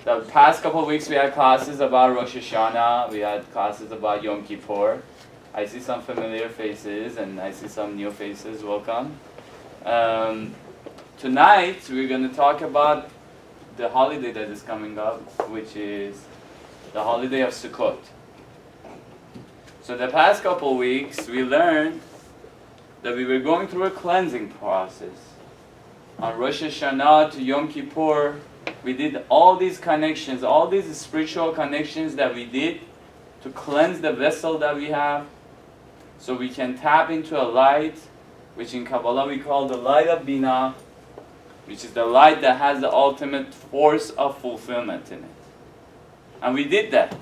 The past couple of weeks we had classes about Rosh Hashanah, we had classes about Yom Kippur. I see some familiar faces and I see some new faces, welcome. Tonight we're going to talk about the holiday that is coming up, which is the holiday of Sukkot. So the past couple of weeks we learned that we were going through a cleansing process. On Rosh Hashanah to Yom Kippur, we did all these connections, all these spiritual connections that we did to cleanse the vessel that we have, so we can tap into a light, which in Kabbalah we call the light of Binah, which is the light that has the ultimate force of fulfillment in it. And we did that.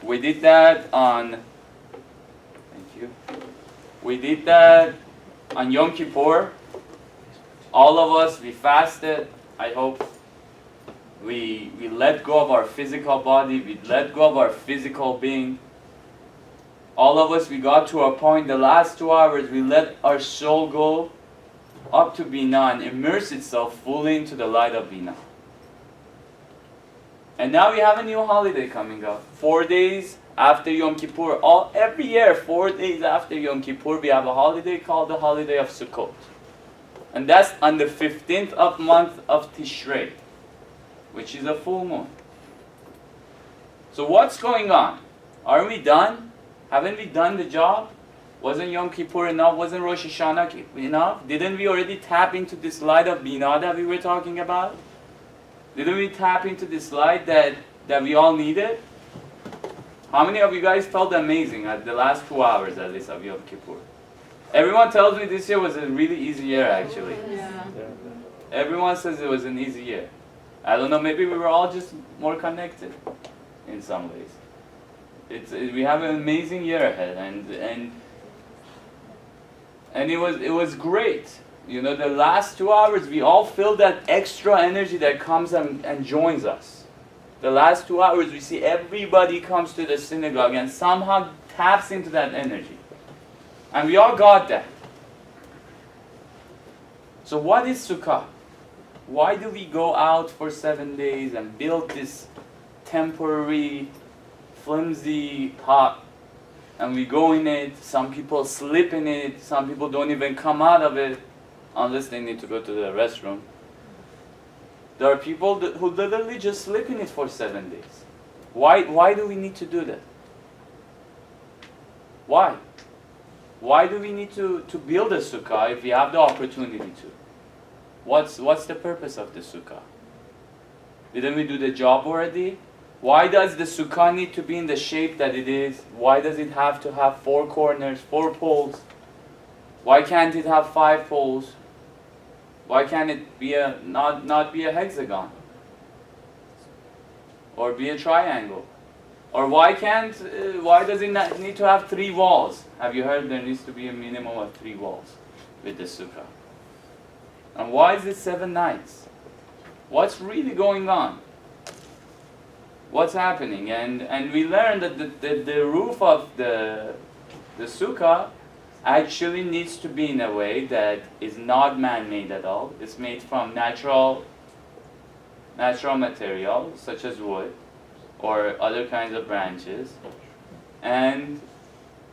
We did that on, thank you. We did that on Yom Kippur. All of us, we fasted. I hope we let go of our physical body, we let go of our physical being. All of us, we got to a point, the last 2 hours, we let our soul go up to Binah and immerse itself fully into the light of Binah. And now we have a new holiday coming up. 4 days after Yom Kippur, every year, 4 days after Yom Kippur, we have a holiday called the holiday of Sukkot. And that's on the 15th of month of Tishrei, which is a full moon. So what's going on? Are we done? Haven't we done the job? Wasn't Yom Kippur enough? Wasn't Rosh Hashanah enough? Didn't we already tap into this light of Binah that we were talking about? Didn't we tap into this light that we all needed? How many of you guys felt amazing at the last 2 hours at least of Yom Kippur? Everyone tells me this year was a really easy year actually. Yeah. Everyone says it was an easy year. I don't know, maybe we were all just more connected in some ways. We have an amazing year ahead, and it was great. You know, the last 2 hours we all feel that extra energy that comes and joins us. The last 2 hours we see everybody comes to the synagogue and somehow taps into that energy. And we all got that. So what is Sukkah? Why do we go out for 7 days and build this temporary, flimsy hut, and we go in it? Some people sleep in it. Some people don't even come out of it unless they need to go to the restroom. There are people who literally just sleep in it for 7 days. Why do we need to do that? Why? Why do we need to build a sukkah if we have the opportunity to? What's the purpose of the sukkah? Didn't we do the job already? Why does the sukkah need to be in the shape that it is? Why does it have to have 4 corners, 4 poles? Why can't it have 5 poles? Why can't it be not be a hexagon? Or be a triangle? Or why does it not need to have 3 walls? Have you heard there needs to be a minimum of 3 walls with the sukkah? And why is it 7 nights? What's really going on? What's happening? And we learned that the roof of the sukkah actually needs to be in a way that is not man-made at all. It's made from natural material, such as wood or other kinds of branches. And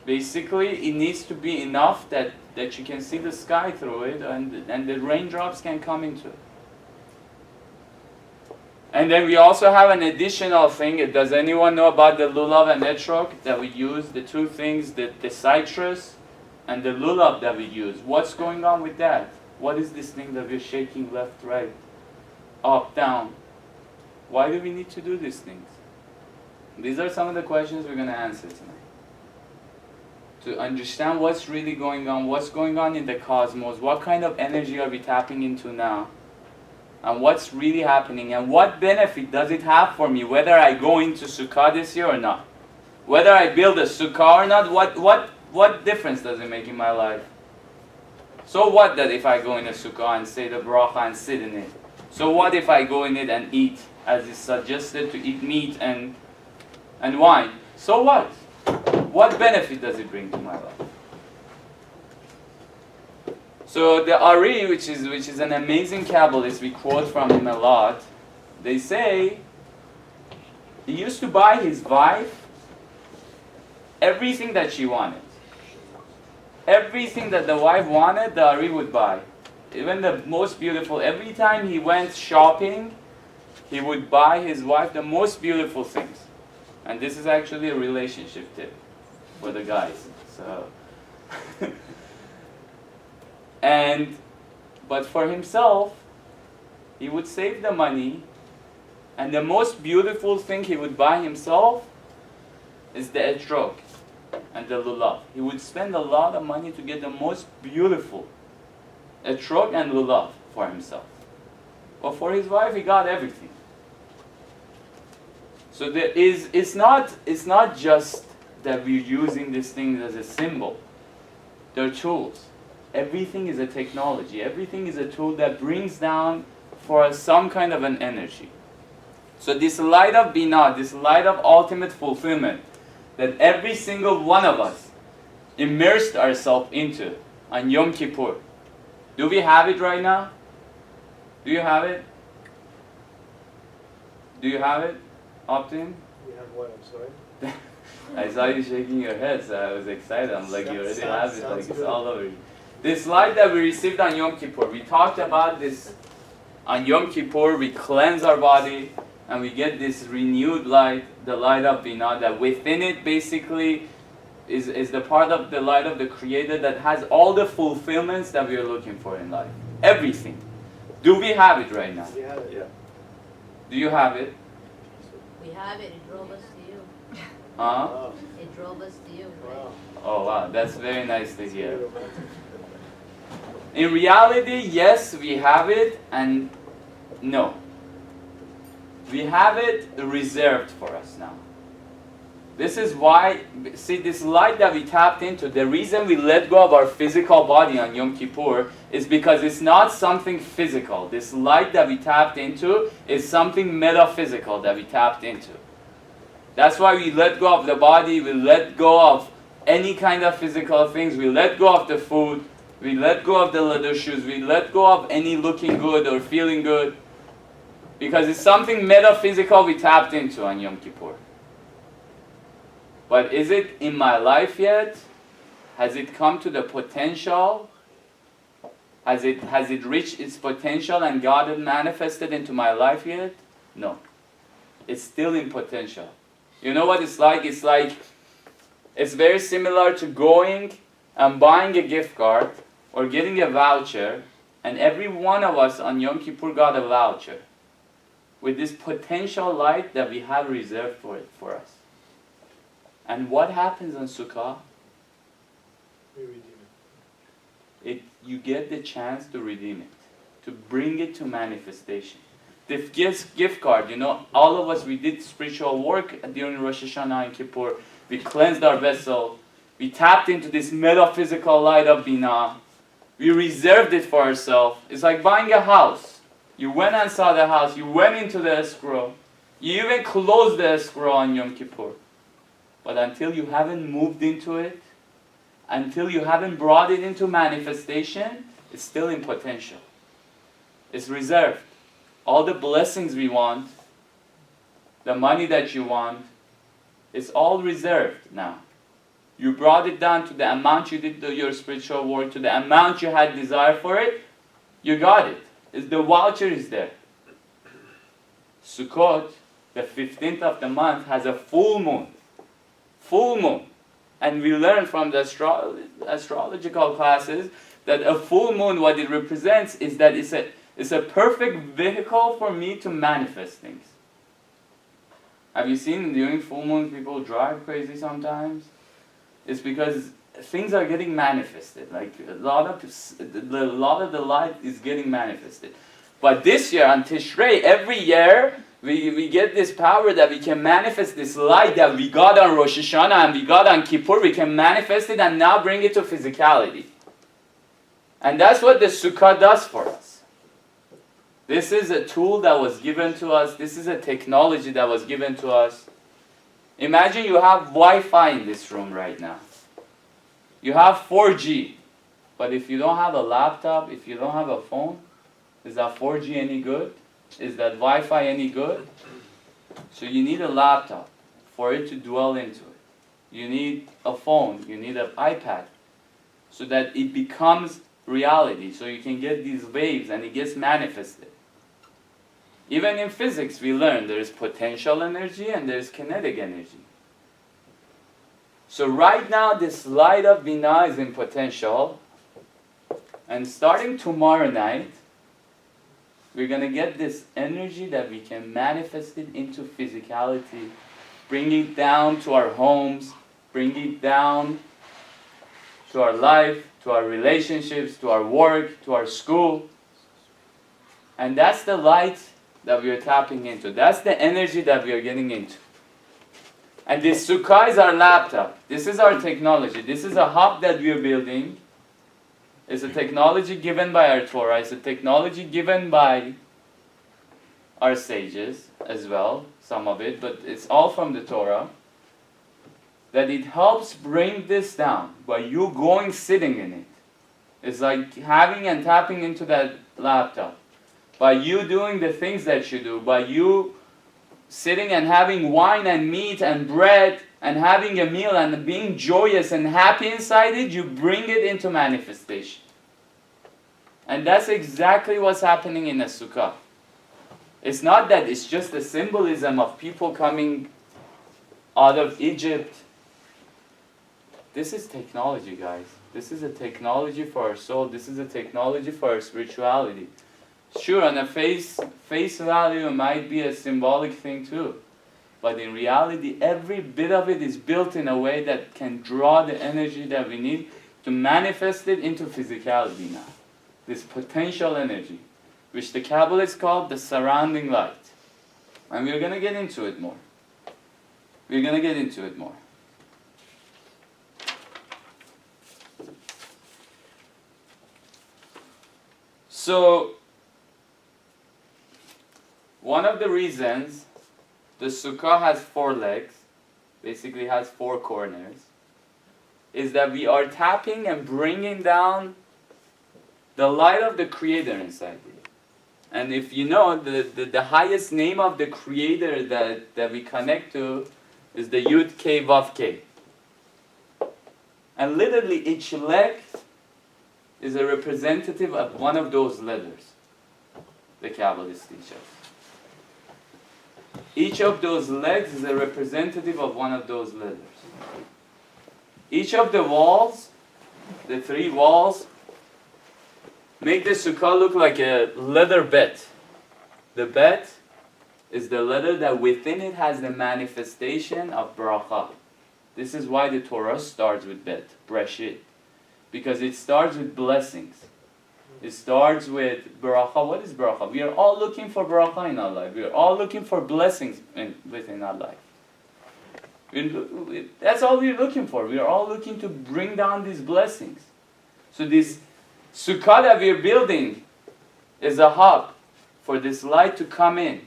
basically it needs to be enough that you can see the sky through it and the raindrops can come into it. And then we also have an additional thing. Does anyone know about the lulav and etrog that we use? The 2 things, the citrus and the lulav that we use. What's going on with that? What is this thing that we're shaking left, right, up, down? Why do we need to do these things? These are some of the questions we're going to answer tonight. To understand what's really going on in the cosmos, what kind of energy are we tapping into now? And what's really happening, and what benefit does it have for me, whether I go into Sukkah this year or not? Whether I build a Sukkah or not, what difference does it make in my life? So what that if I go in a Sukkah and say the bracha and sit in it? So what if I go in it and eat, as is suggested to eat meat and wine? So what? What benefit does it bring to my life? So the Ari, which is an amazing Kabbalist, we quote from him a lot. They say he used to buy his wife everything that she wanted. Everything that the wife wanted, the Ari would buy. Even the most beautiful. Every time he went shopping, he would buy his wife the most beautiful things. And this is actually a relationship tip for the guys. So, but for himself, he would save the money, and the most beautiful thing he would buy himself is the etrog and the lulav. He would spend a lot of money to get the most beautiful etrog and lulav for himself. But for his wife, he got everything. So it's not just that we're using these things as a symbol. They're tools. Everything is a technology. Everything is a tool that brings down for us some kind of an energy. So this light of Binah, this light of ultimate fulfillment, that every single one of us immersed ourselves into on Yom Kippur. Do we have it right now? Do you have it? Do you have it, Optin? We have what, I'm sorry? I saw you shaking your head, so I was excited. I'm like, you already have it, like it's all over you. This light that we received on Yom Kippur, we talked about this on Yom Kippur. We cleanse our body and we get this renewed light, the light of Binah, that within it basically is the part of the light of the Creator that has all the fulfillments that we are looking for in life. Everything. Do we have it right now? We have it, yeah. Do you have it? We have it. It drove us to you. Wow. It drove us to you. Right? Wow. Oh wow, that's very nice to hear. In reality, yes, we have it, and no. We have it reserved for us now. This is why, see, this light that we tapped into, the reason we let go of our physical body on Yom Kippur is because it's not something physical. This light that we tapped into is something metaphysical that we tapped into. That's why we let go of the body, we let go of any kind of physical things, we let go of the food, we let go of the leather shoes, we let go of any looking good or feeling good, because it's something metaphysical we tapped into on Yom Kippur. But is it in my life yet? Has it come to the potential? Has it reached its potential and God had manifested into my life yet? No. It's still in potential. You know what it's like? It's very similar to going and buying a gift card or getting a voucher, and every one of us on Yom Kippur got a voucher with this potential light that we have reserved for us. And what happens on Sukkot? We redeem it. You get the chance to redeem it, to bring it to manifestation. The gift card, all of us, we did spiritual work during Rosh Hashanah and Kippur. We cleansed our vessel. We tapped into this metaphysical light of Binah. We reserved it for ourselves. It's like buying a house. You went and saw the house. You went into the escrow. You even closed the escrow on Yom Kippur. But until you haven't moved into it, until you haven't brought it into manifestation, it's still in potential. It's reserved. All the blessings we want, the money that you want, it's all reserved now. You brought it down to the amount you did your spiritual work, to the amount you had desire for it, you got it. The voucher is there. Sukkot, the 15th of the month, has a full moon. Full moon. And we learn from the astrological classes that a full moon, what it represents is that it's a perfect vehicle for me to manifest things. Have you seen during full moon people drive crazy sometimes? It's because things are getting manifested. Like a lot of the light is getting manifested. But this year on Tishrei, every year we get this power that we can manifest this light that we got on Rosh Hashanah and we got on Kippur. We can manifest it and now bring it to physicality. And that's what the Sukkah does for us. This is a tool that was given to us. This is a technology that was given to us. Imagine you have Wi-Fi in this room right now. You have 4G. But if you don't have a laptop, if you don't have a phone, is that 4G any good? Is that Wi-Fi any good? So you need a laptop for it to dwell into it. You need a phone, you need an iPad, so that it becomes reality, so you can get these waves and it gets manifested. Even in physics we learn there is potential energy and there is kinetic energy. So right now this light of Binah is in potential, and starting tomorrow night we're going to get this energy that we can manifest it into physicality, bring it down to our homes, bring it down to our life, to our relationships, to our work, to our school. And that's the light that we are tapping into. That's the energy that we are getting into. And this Sukkah is our laptop. This is our technology. This is a hub that we are building. It's a technology given by our Torah. It's a technology given by our sages as well, some of it, but it's all from the Torah. That it helps bring this down by you going sitting in it. It's like having and tapping into that laptop. By you doing the things that you do, by you sitting and having wine and meat and bread and having a meal and being joyous and happy inside it, you bring it into manifestation. And that's exactly what's happening in a sukkah. It's not that it's just a symbolism of people coming out of Egypt. This is technology, guys. This is a technology for our soul. This is a technology for our spirituality. Sure, on a face value, it might be a symbolic thing too. But in reality, every bit of it is built in a way that can draw the energy that we need to manifest it into physicality now. This potential energy, which the Kabbalists call the surrounding light. And we're going to get into it more. We're going to get into it more. So, one of the reasons the sukkah has 4 legs, basically has 4 corners, is that we are tapping and bringing down the light of the Creator inside it. And if you know, the highest name of the Creator that we connect to is the Yud K Vav K. And literally each leg is a representative of one of those letters, the Kabbalists teach us. Each of those legs is a representative of one of those letters. Each of the walls, the 3 walls, make the sukkah look like a leather bed. The bed is the letter that within it has the manifestation of bracha. This is why the Torah starts with bet, breshit. Because it starts with blessings. It starts with bracha. What is bracha? We are all looking for bracha in our life. We are all looking for blessings within our life. That's all we're looking for. We are all looking to bring down these blessings. So this sukkah that we're building is a hub for this light to come in,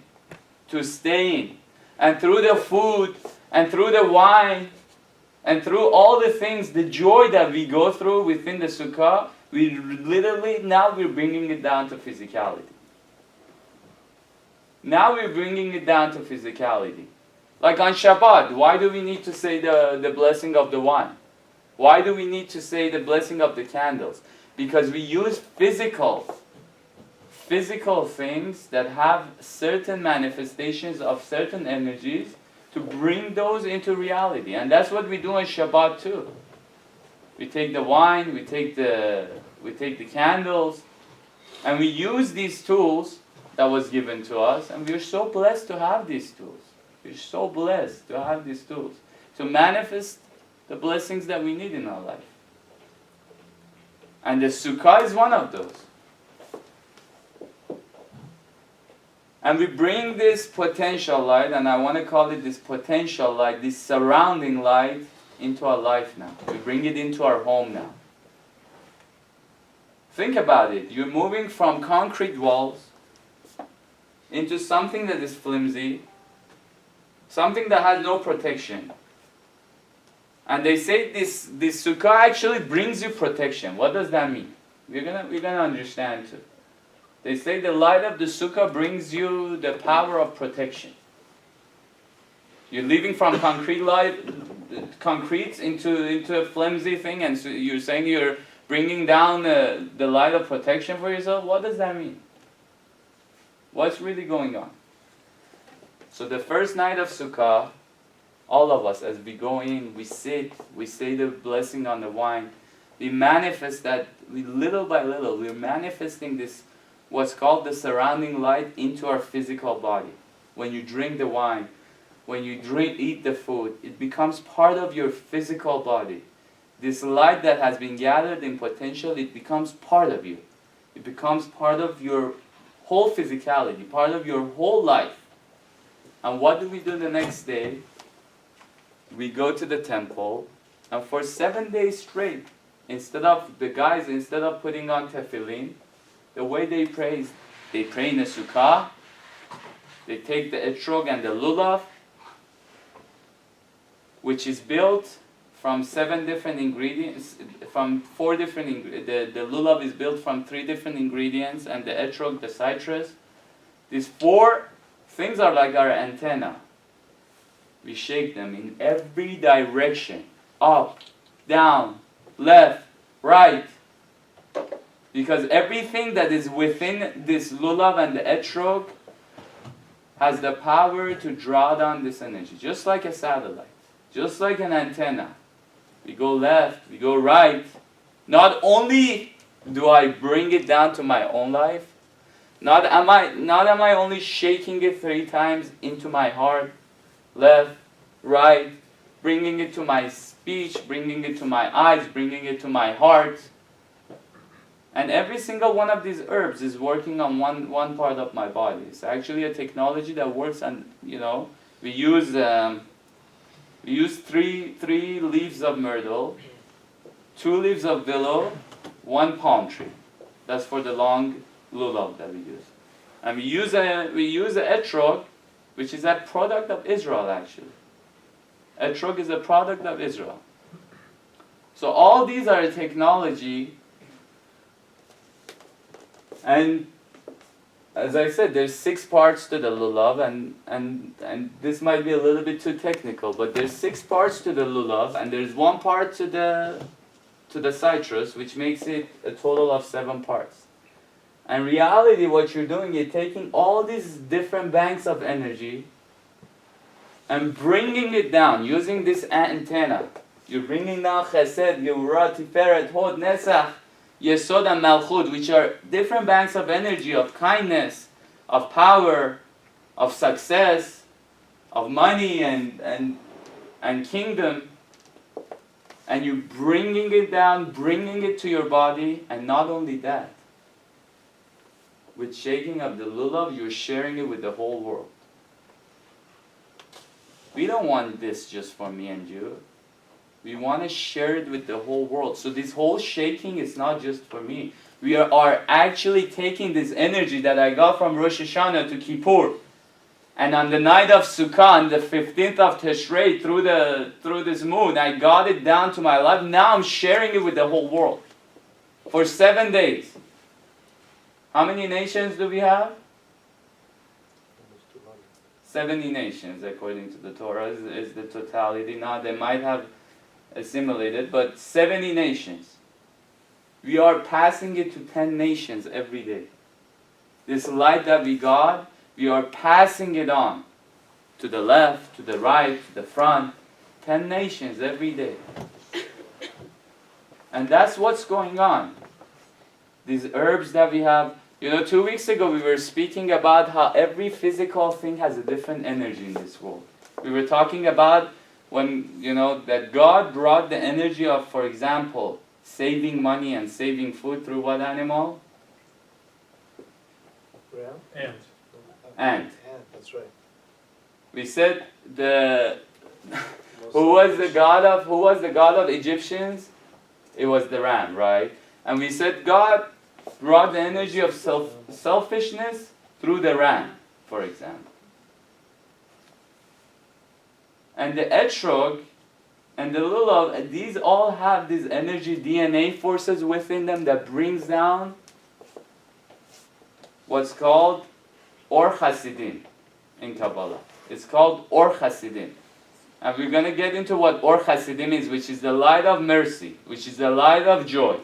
to stay in. And through the food, and through the wine, and through all the things, the joy that we go through within the sukkah, we literally, now we're bringing it down to physicality. Now we're bringing it down to physicality. Like on Shabbat, why do we need to say the blessing of the wine? Why do we need to say the blessing of the candles? Because we use physical things that have certain manifestations of certain energies to bring those into reality. And that's what we do on Shabbat too. We take the wine, we take the candles, and we use these tools that was given to us, and we're so blessed to have these tools. We're so blessed to have these tools to manifest the blessings that we need in our life. And the sukkah is one of those. And we bring this potential light, and I want to call it this potential light, this surrounding light, into our life now. We bring it into our home now. Think about it. You're moving from concrete walls into something that is flimsy, something that has no protection. And they say this sukkah actually brings you protection. What does that mean? We're gonna understand too. They say the light of the sukkah brings you the power of protection. You're leaving from concrete into a flimsy thing, and so you're saying you're bringing down the light of protection for yourself. What does that mean? What's really going on? So the first night of Sukkah, all of us, as we go in, we sit, we say the blessing on the wine. We manifest that, little by little, we're manifesting this, what's called the surrounding light, into our physical body. When you drink the wine, when you eat the food, it becomes part of your physical body. This light that has been gathered in potential, it becomes part of you. It becomes part of your whole physicality, part of your whole life. And what do we do the next day? We go to the temple, and for 7 days straight, instead of putting on tefillin, the way they pray is, they pray in a sukkah, they take the etrog and the lulav, which is built from 7 different ingredients, from 4 different ingredients. The lulav is built from 3 different ingredients, and the etrog, the citrus. These 4 things are like our antenna. We shake them in every direction, up, down, left, right. Because everything that is within this lulav and the etrog has the power to draw down this energy, just like a satellite, just like an antenna. We go left, we go right. Not only do I bring it down to my own life, not am I only shaking it 3 times into my heart, left, right, bringing it to my speech, bringing it to my eyes, bringing it to my heart. And every single one of these herbs is working on one part of my body. It's actually a technology that works on, we use 3 leaves of myrtle, 2 leaves of willow, 1 palm tree. That's for the long lulav that we use. And we use a etrog, which is a product of Israel actually. Etrog is a product of Israel. So all these are a technology. And as I said, there's 6 parts to the lulav, and this might be a little bit too technical, but there's 6 parts to the lulav, and there's 1 part to the citrus, which makes it a total of 7 parts. And in reality, what you're doing, you're taking all these different banks of energy and bringing it down using this antenna. You're bringing down Chesed, Gevurah, Tiferet, Hod, Nesach, Yesod, and Malchut, which are different banks of energy, of kindness, of power, of success, of money and kingdom. And you're bringing it down, bringing it to your body, and not only that, with shaking of the lulav, you're sharing it with the whole world. We don't want this just for me and you. We want to share it with the whole world. So this whole shaking is not just for me. We are actually taking this energy that I got from Rosh Hashanah to Kippur. And on the night of Sukkot, on the 15th of Tishrei, through this moon, I got it down to my life. Now I'm sharing it with the whole world. For 7 days. How many nations do we have? 70 nations, according to the Torah, is the totality. Now they might have assimilated, but 70 nations. We are passing it to 10 nations every day. This light that we got, we are passing it on to the left, to the right, to the front. 10 nations every day. And that's what's going on. These herbs that we have. 2 weeks ago we were speaking about how every physical thing has a different energy in this world. We were talking about when, that God brought the energy of, for example, saving money and saving food through what animal? Ant. Ant. That's right. We said who was the god of Egyptians? It was the ram, right? And we said God brought the energy of selfishness through the ram, for example. And the etrog and the lulav, these all have these energy DNA forces within them that brings down what's called Or Hasidim in Kabbalah. It's called Or Hasidim. And we're going to get into what Or Hasidim is, which is the light of mercy, which is the light of joy,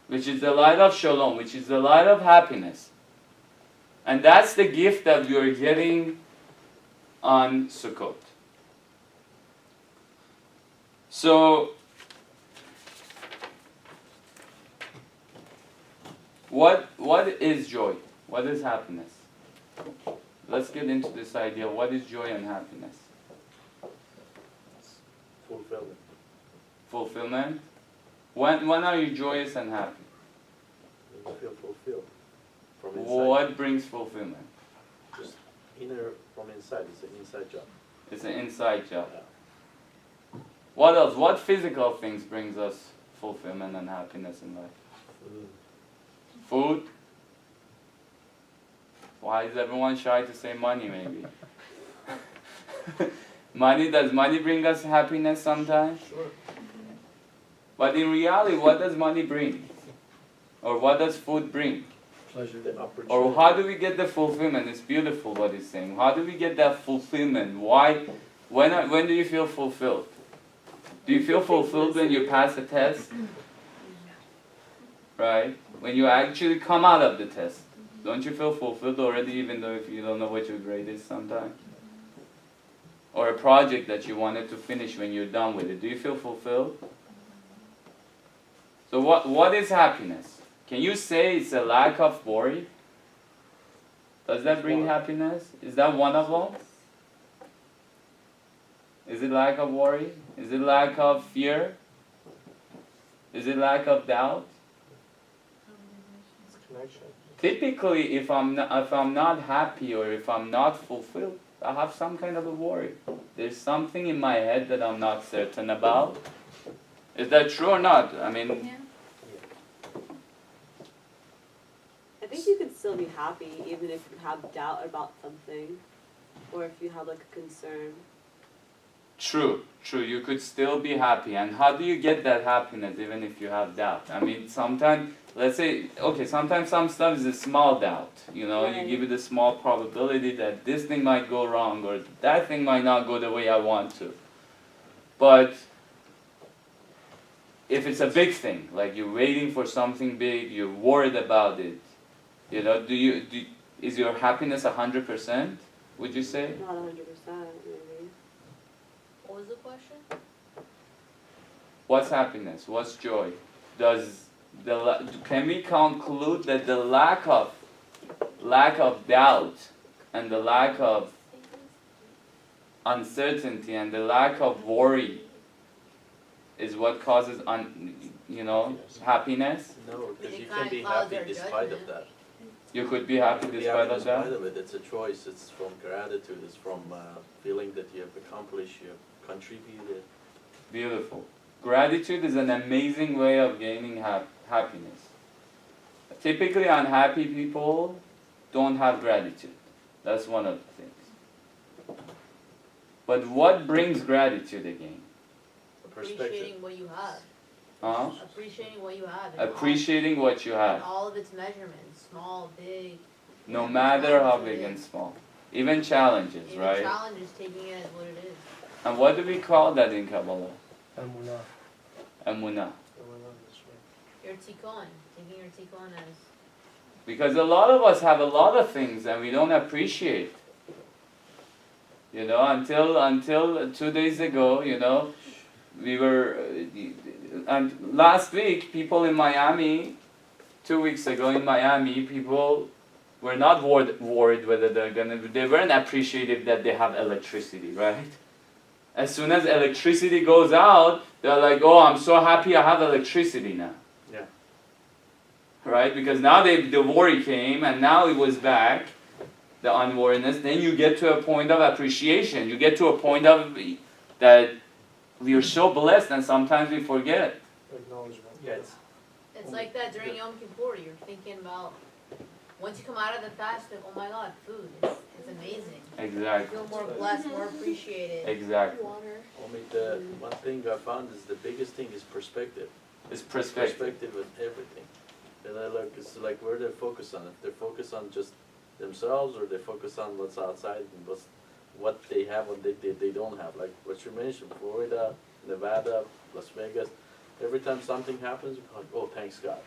which is the light of shalom, which is the light of happiness. And that's the gift that we are getting on Sukkot. So, what is joy? What is happiness? Let's get into this idea. What is joy and happiness? Fulfillment. Fulfillment? When are you joyous and happy? You feel fulfilled from inside. What brings fulfillment? Just inner from inside. It's an inside job. It's an inside job. Yeah. What else? What physical things brings us fulfillment and happiness in life? Food? Why is everyone shy to say money, maybe? Does money bring us happiness sometimes? Sure. But in reality, what does money bring? Or what does food bring? Pleasure. The opportunity. Or how do we get the fulfillment? It's beautiful what he's saying. How do we get that fulfillment? Why? When do you feel fulfilled? Do you feel fulfilled when you pass a test? Right? When you actually come out of the test. Don't you feel fulfilled already, even though if you don't know what your grade is sometimes? Or a project that you wanted to finish when you're done with it. Do you feel fulfilled? So what is happiness? Can you say it's a lack of worry? Does that bring happiness? Is that one of them? Is it lack of worry? Is it lack of fear? Is it lack of doubt? It's connection. Typically, if I'm not happy or if I'm not fulfilled, I have some kind of a worry. There's something in my head that I'm not certain about. Is that true or not? I mean, I think you can still be happy even if you have doubt about something, or if you have like a concern. true. You could still be happy. And how do you get that happiness even if you have doubt? I mean, sometimes, let's say, okay, sometimes some stuff is a small doubt. You know, Right. you give it a small probability that this thing might go wrong or that thing might not go the way I want to. But if it's a big thing, like you're waiting for something big, you're worried about it, you know, is your happiness 100%, would you say? Not 100%, maybe. What was the question? What's happiness? What's joy? Can we conclude that the lack of doubt and the lack of uncertainty and the lack of worry is what causes happiness? No, because It you kind can be of clouds happy our despite of judgment. that. You could be happy Be despite happy of that? despite of it. It's a choice. It's from gratitude. It's from feeling that you have accomplished, you have contributed. Beautiful. Gratitude is an amazing way of gaining happiness. Typically unhappy people don't have gratitude. That's one of the things. But what brings gratitude again? Perspective. Appreciating what you have. Huh? Appreciating what you have. and Appreciating what you all, have. and all of its measurements, small, big. No matter how big and small. Even challenges, Even right? challenges, taking it as what it is. And what do we call that in Kabbalah? Emunah. Emunah. Your tikkun, taking your tikkun as. Because a lot of us have a lot of things and we don't appreciate. You know, until 2 days ago, you know, we were, and last week, people in Miami, 2 weeks ago in Miami, people were not worried whether they weren't appreciative that they have electricity, right? As soon as electricity goes out, they're like, oh, I'm so happy I have electricity now. Yeah. Right? Because now the worry came and now it was back, the unworthiness. Then you get to a point of appreciation. You get to a point of that we are so blessed and sometimes we forget. Acknowledgement. Yeah, It's like that during Yom Kippur. You're thinking about, once you come out of the fast, like, oh my God, food. It's amazing. You Exactly. feel more blessed, more appreciated. Exactly. Water. Only the one thing I found is the biggest thing is perspective. It's perspective. Perspective of everything. And I look, it's like where they focus on. If they focus on just themselves, or they focus on what's outside and what they have and they don't have. Like what you mentioned, Florida, Nevada, Las Vegas. Every time something happens, we're like, oh, thanks God.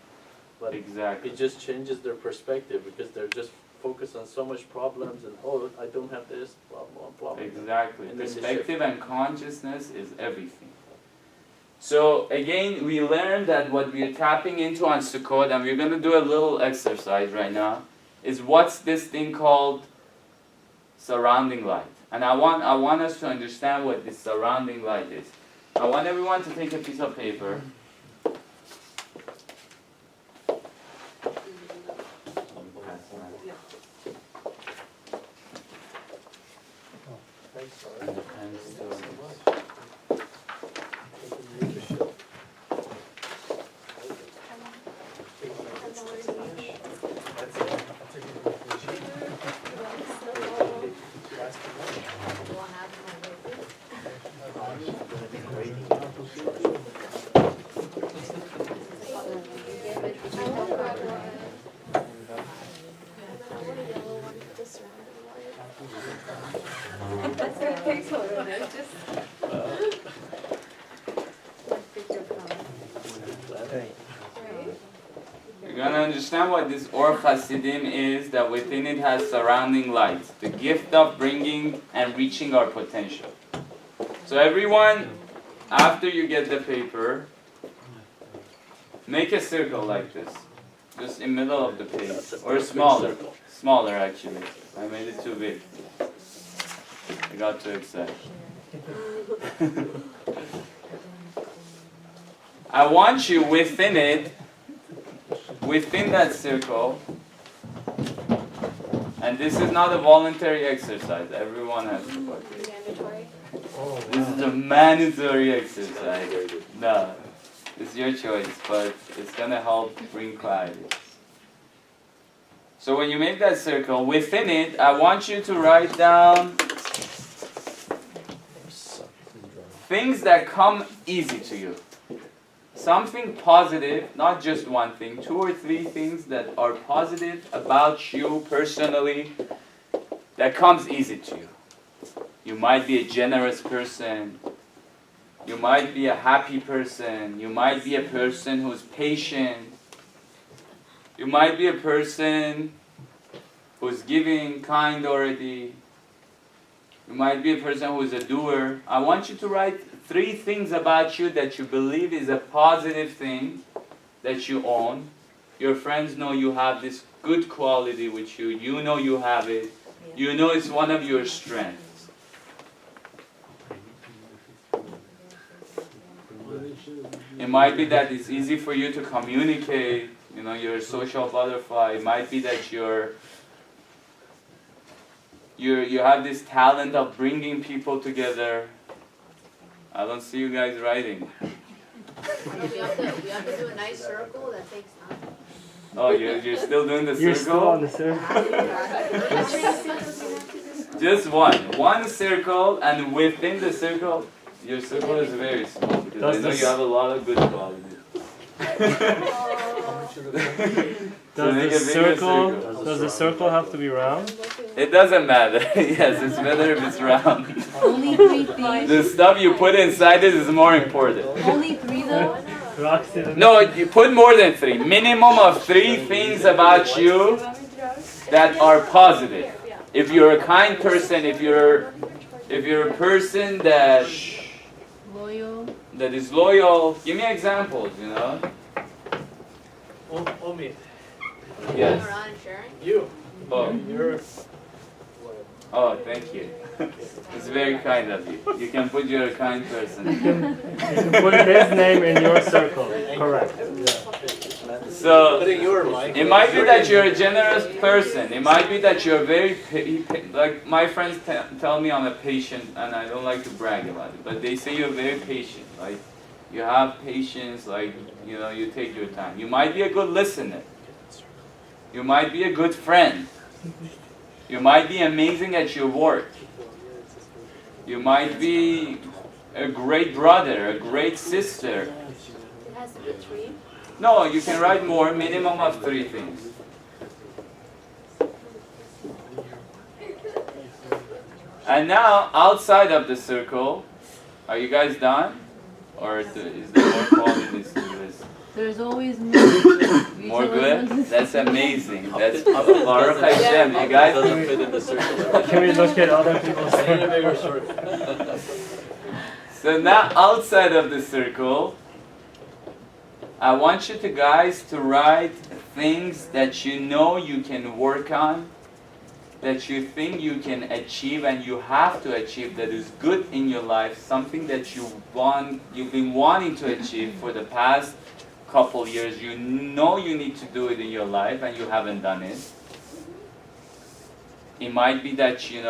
But Exactly. it just changes their perspective because they're just focused on so much problems and, oh, I don't have this, blah, blah, blah. Exactly. And then they Perspective shift. and consciousness is everything. So again, we learned that what we are tapping into on Sukkot, and we're going to do a little exercise right now, is what's this thing called surrounding light. And I want us to understand what this surrounding light is. I want everyone to take a piece of paper. And the pens to- Do I have my notebook? That's what it takes over there. Just picture right? You're going to understand what this Or Hasidim is, that within it has surrounding light, the gift of bringing and reaching our potential. So everyone, after you get the paper, make a circle like this, just in the middle of the page, or smaller, smaller actually. I made it too big. I got too excited. I want you within it, within that circle, and this is not a voluntary exercise, everyone has to participate. Mandatory. This is a mandatory exercise. No, it's your choice, but it's gonna help bring clarity. So when you make that circle, within it, I want you to write down things that come easy to you. Something positive, not just one thing, 2 or 3 things that are positive about you personally that comes easy to you. You might be a generous person, you might be a happy person, you might be a person who's patient, you might be a person who's giving, kind already, you might be a person who's a doer. I want you to write 3 things about you that you believe is a positive thing that you own. Your friends know you have this good quality with you. You know you have it. You know it's one of your strengths. It might be that it's easy for you to communicate. You know, you're a social butterfly. It might be that you have this talent of bringing people together. I don't see you guys writing. We have to do a nice circle, that takes time. Oh, you're still doing the You're still on circle? the circle. Just one circle, and within the circle, your circle is very small because I know you have a lot of good qualities. So make a bigger circle. Does the circle have to be round? It doesn't matter. Yes, it's better if it's round. Only 3 things. The stuff you put inside it is more important. Only 3 though? Roxy, the No, you put more than 3. Minimum of 3 things about you that are positive. If you're a kind person, if you're a person that Loyal. is loyal, give me examples, you know? Omid, Going Yes. around and sharing. you, Oh, you're oh, thank you. It's very kind of you. You can put you're a kind person. you can put his name in your circle. Correct. So, putting your mic. it might be that you're a generous person. It might be that you're very, like my friends tell me I'm a patient, and I don't like to brag about it, but they say you're very patient. Like, you have patience, like, you know, you take your time. You might be a good listener. You might be a good friend. You might be amazing at your work. You might be a great brother, a great sister. It has to be 3. No, you can write more, minimum of 3 things. And now, outside of the circle, are you guys done? Or is there more qualities to this? There's always more. More good? That's amazing. That's Up Baruch doesn't- Hashem, you up guys. doesn't fit in the circle. Can we look at other people's I need a bigger circles? circle. So now, outside of the circle, I want you to guys to write things that you know you can work on, that you think you can achieve and you have to achieve, that is good in your life, something that you've been wanting to achieve for the past couple years. You know you need to do it in your life and you haven't done it. It might be that you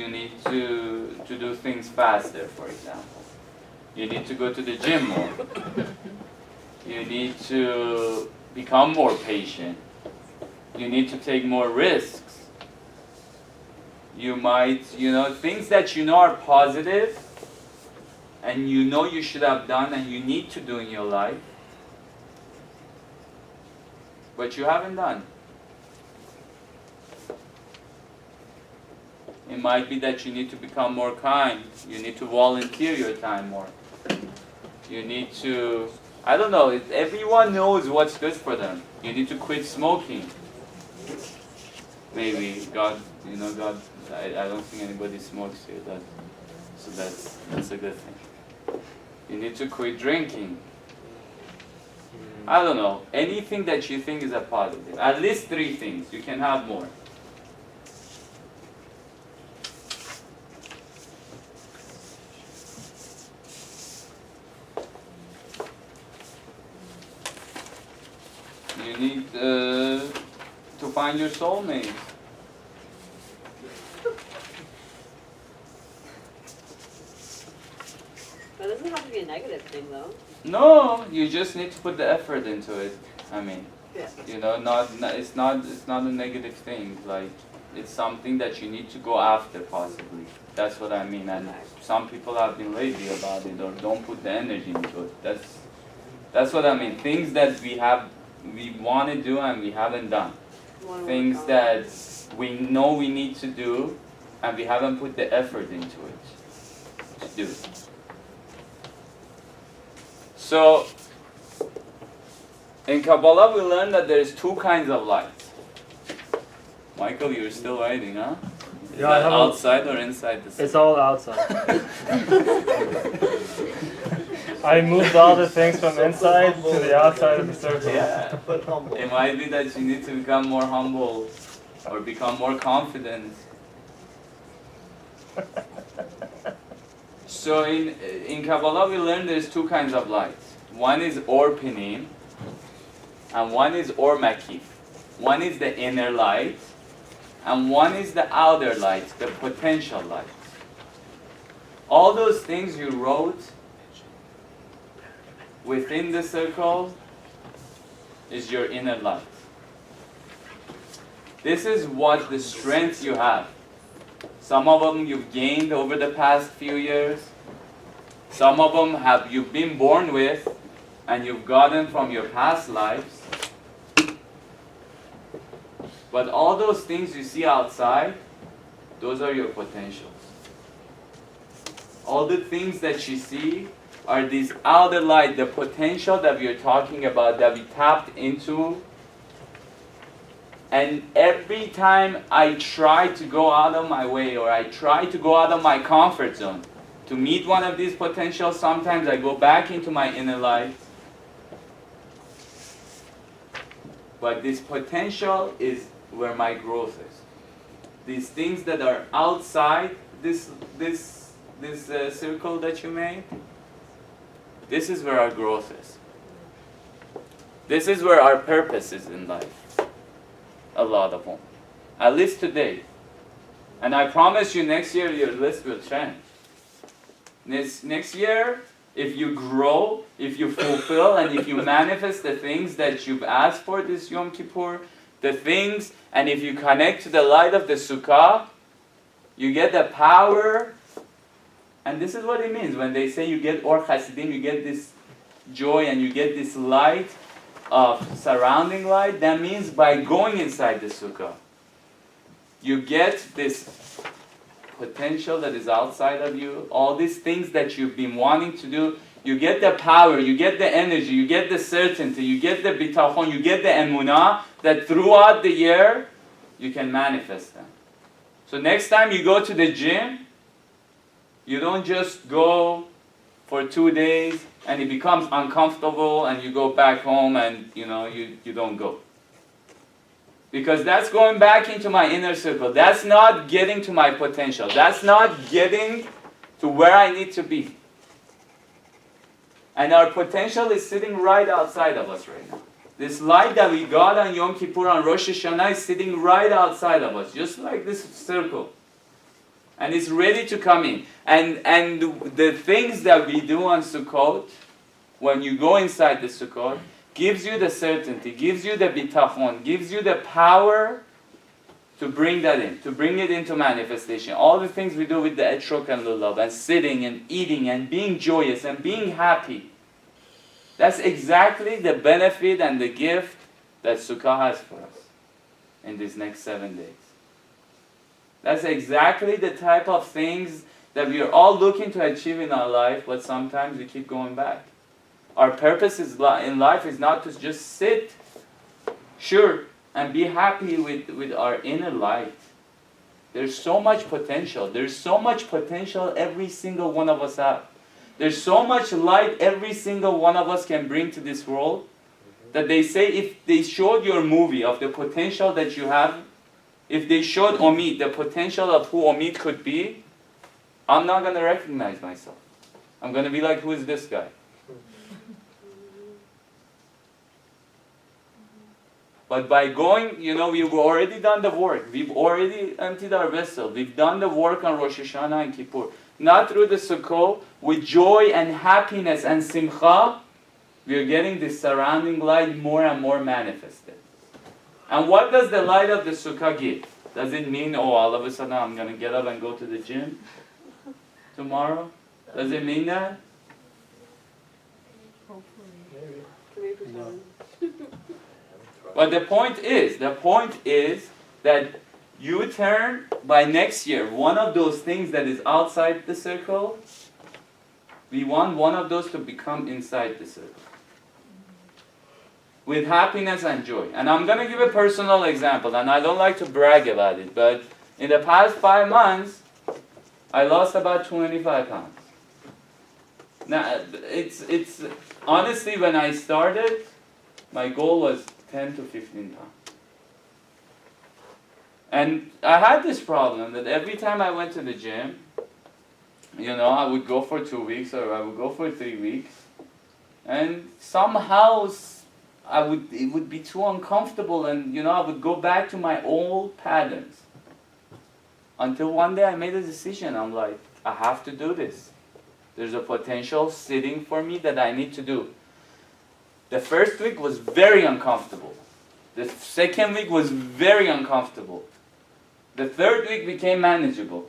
need to do things faster, for example. You need to go to the gym more. You need to become more patient. You need to take more risks. You might, things that you know are positive and you know you should have done and you need to do in your life, but you haven't done. It might be that you need to become more kind. You need to volunteer your time more. You need to, I don't know, everyone knows what's good for them. You need to quit smoking. Maybe God, God, I don't think anybody smokes here. So that's a good thing. You need to quit drinking. I don't know, anything that you think is a positive. At least 3 things. You can have more. You need to find your soulmate. But it doesn't have to be a negative thing, though. No, you just need to put the effort into it. I mean, Yeah. it's not a negative thing. Like, it's something that you need to go after, possibly. That's what I mean. And some people have been lazy about it or don't put the energy into it. That's what I mean. Things that we want to do and we haven't done. Things that we know we need to do and we haven't put the effort into it to do. So, in Kabbalah we learned that there's 2 kinds of light. Michael, you're still writing, huh? Is Yeah, I that have outside or inside the It's all outside. I moved all the things from inside to the outside of the circle. Yeah. It might be that you need to become more humble or become more confident. So in Kabbalah we learned there's 2 kinds of light. One is Or Pinim and one is Or Makif. One is the inner light and one is the outer light, the potential light. All those things you wrote within the circle is your inner light. This is what the strength you have. Some of them you've gained over the past few years. Some of them you've been born with and you've gotten from your past lives. But all those things you see outside, those are your potentials. All the things that you see are this outer light, the potential that we are talking about, that we tapped into. And every time I try to go out of my way or I try to go out of my comfort zone to meet one of these potentials, sometimes I go back into my inner light. But this potential is where my growth is. These things that are outside this circle that you made, this is where our growth is. This is where our purpose is in life. A lot of them. At least today. And I promise you next year your list will change. Next year, if you grow, if you fulfill, and if you manifest the things that you've asked for this Yom Kippur, and if you connect to the light of the Sukkah, you get the power. And this is what it means when they say you get Or Chasidim, you get this joy and you get this light. of surrounding light, that means by going inside the sukkah, you get this potential that is outside of you, all these things that you've been wanting to do, you get the power, you get the energy, you get the certainty, you get the bitachon, you get the emunah, that throughout the year, you can manifest them. So next time you go to the gym, you don't just go for 2 days and it becomes uncomfortable and you go back home and you don't go. Because that's going back into my inner circle. That's not getting to my potential. That's not getting to where I need to be. And our potential is sitting right outside of us right now. This light that we got on Yom Kippur, on Rosh Hashanah, is sitting right outside of us, just like this circle. And it's ready to come in. And the things that we do on Sukkot, when you go inside the Sukkot, gives you the certainty, gives you the bitachon, gives you the power to bring that in, to bring it into manifestation. All the things we do with the etrog and lulav, and sitting and eating and being joyous and being happy. That's exactly the benefit and the gift that Sukkah has for us in these next 7 days. That's exactly the type of things that we are all looking to achieve in our life, but sometimes we keep going back. Our purpose in life is not to just sit, sure, and be happy with our inner light. There's so much potential. There's so much potential every single one of us have. There's so much light every single one of us can bring to this world that they say if they showed your movie of the potential that you have, if they showed Omid the potential of who Omid could be, I'm not going to recognize myself. I'm going to be like, who is this guy? But by going, we've already done the work. We've already emptied our vessel. We've done the work on Rosh Hashanah and Kippur. Not through the Sukkot, with joy and happiness and simcha, we are getting this surrounding light more and more manifested. And what does the light of the Sukkah give? Does it mean, all of a sudden I'm going to get up and go to the gym tomorrow? Does it mean that? But the point is that you turn by next year, one of those things that is outside the circle, we want one of those to become inside the circle. With happiness and joy. And I'm going to give a personal example, and I don't like to brag about it, but in the past 5 months, I lost about 25 pounds. Now, it's honestly, when I started, my goal was 10 to 15 pounds. And I had this problem that every time I went to the gym, I would go for 2 weeks or I would go for 3 weeks, and somehow it would be too uncomfortable, and I would go back to my old patterns. Until one day I made a decision. I'm like, I have to do this. There's a potential sitting for me that I need to do. The first week was very uncomfortable. The second week was very uncomfortable. The third week became manageable.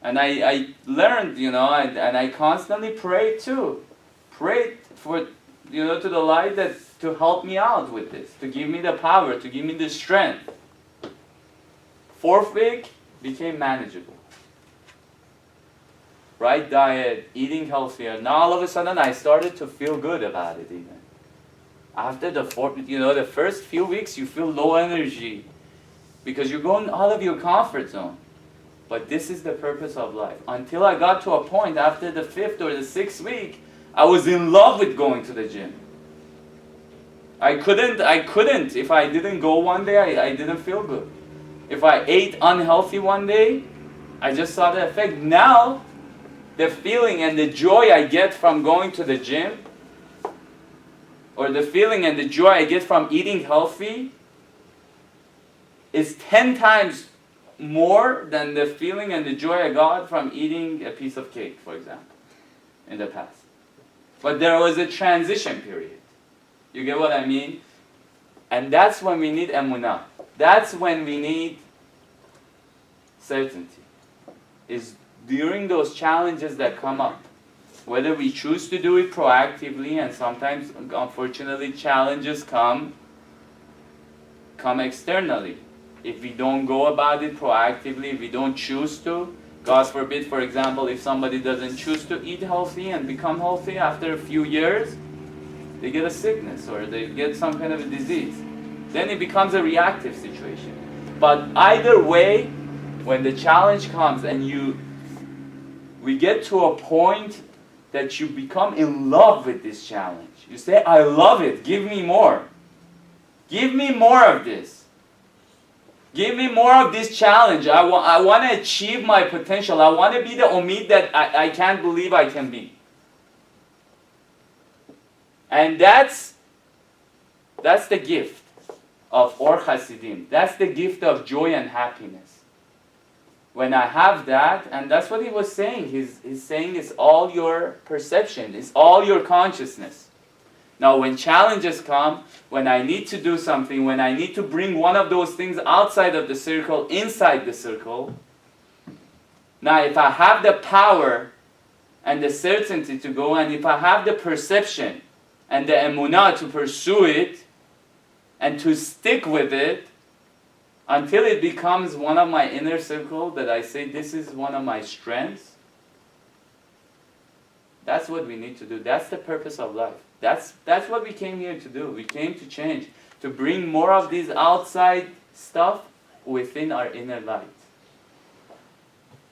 And I learned, and I constantly prayed too. Prayed for, to the light that to help me out with this, to give me the power, to give me the strength. Fourth week became manageable. Right diet, eating healthier. Now all of a sudden I started to feel good about it even. After the first few weeks you feel low energy because you're going out of your comfort zone. But this is the purpose of life. Until I got to a point after the 5th or the 6th week, I was in love with going to the gym. I couldn't, if I didn't go one day, I didn't feel good. If I ate unhealthy one day, I just saw the effect. Now, the feeling and the joy I get from going to the gym, or the feeling and the joy I get from eating healthy, is 10 times more than the feeling and the joy I got from eating a piece of cake, for example, in the past. But there was a transition period. You get what I mean? And that's when we need emunah. That's when we need certainty. Is during those challenges that come up. whether we choose to do it proactively, and sometimes, unfortunately, challenges come externally. If we don't go about it proactively, if we don't choose to, God forbid, for example, if somebody doesn't choose to eat healthy and become healthy after a few years, they get a sickness or they get some kind of a disease. Then it becomes a reactive situation. But either way, when the challenge comes and we get to a point that you become in love with this challenge. You say, I love it, give me more. Give me more of this. Give me more of this challenge. I want to achieve my potential. I want to be the Omid that I can't believe I can be. And that's the gift of Or Hasidim. That's the gift of joy and happiness. When I have that, and that's what he was saying. He's saying it's all your perception. It's all your consciousness. Now when challenges come, when I need to do something, when I need to bring one of those things outside of the circle, inside the circle, now if I have the power and the certainty to go, and if I have the perception and the emunah to pursue it, and to stick with it, until it becomes one of my inner circle, that I say this is one of my strengths, that's what we need to do. That's the purpose of life. That's what we came here to do. We came to change, to bring more of these outside stuff within our inner light.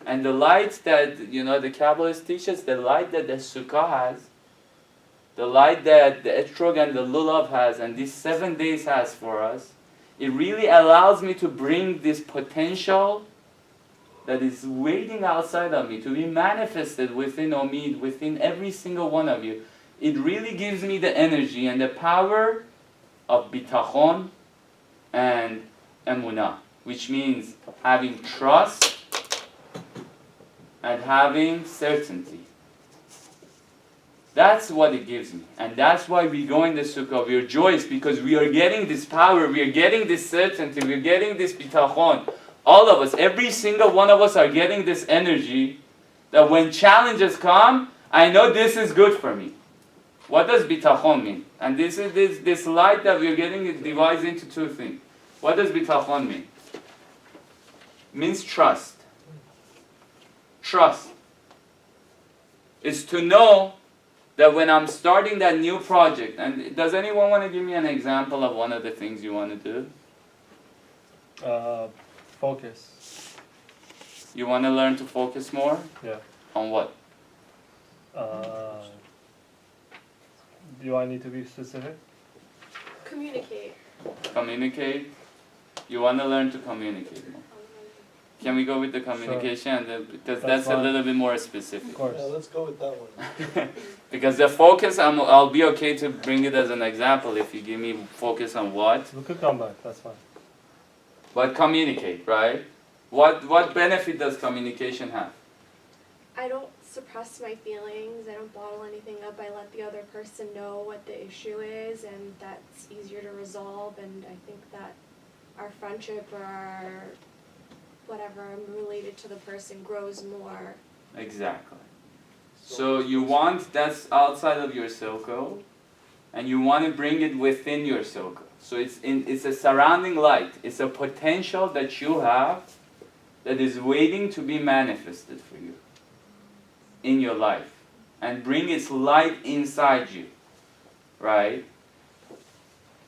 And the light that, the Kabbalists teach us, the light that the Sukkah has, the light that the Etrog and the Lulav has, and these 7 days has for us, it really allows me to bring this potential that is waiting outside of me to be manifested within Omid, within every single one of you. It really gives me the energy and the power of bitachon and emunah, which means having trust and having certainty. That's what it gives me. And that's why we go in the Sukkah. We are joyous because we are getting this power, we are getting this certainty, we are getting this bitachon. All of us, every single one of us are getting this energy that when challenges come, I know this is good for me. What does bitachon mean? And this is this light that we are getting, it divides into two things. What does bitachon mean? It means trust. Trust is to know that when I'm starting that new project, and does anyone want to give me an example of one of the things you want to do? Focus. You want to learn to focus more? Yeah. On what? Do I need to be specific? Communicate. Communicate? You want to learn to communicate more. Can we go with the communication? And because that's a fine. little bit more specific. Of course. Yeah, let's go with that one. Because the focus, I'll be okay to bring it as an example if you give me focus on what. We could come back, that's fine. But communicate, right? What benefit does communication have? I don't suppress my feelings. I don't bottle anything up. I let the other person know what the issue is, and that's easier to resolve. And I think that our friendship or our whatever I'm related to the person grows more. Exactly. So you want that's outside of your circle, and you want to bring it within your circle. So it's a surrounding light. It's a potential that you have that is waiting to be manifested for you in your life, and bring its light inside you, right?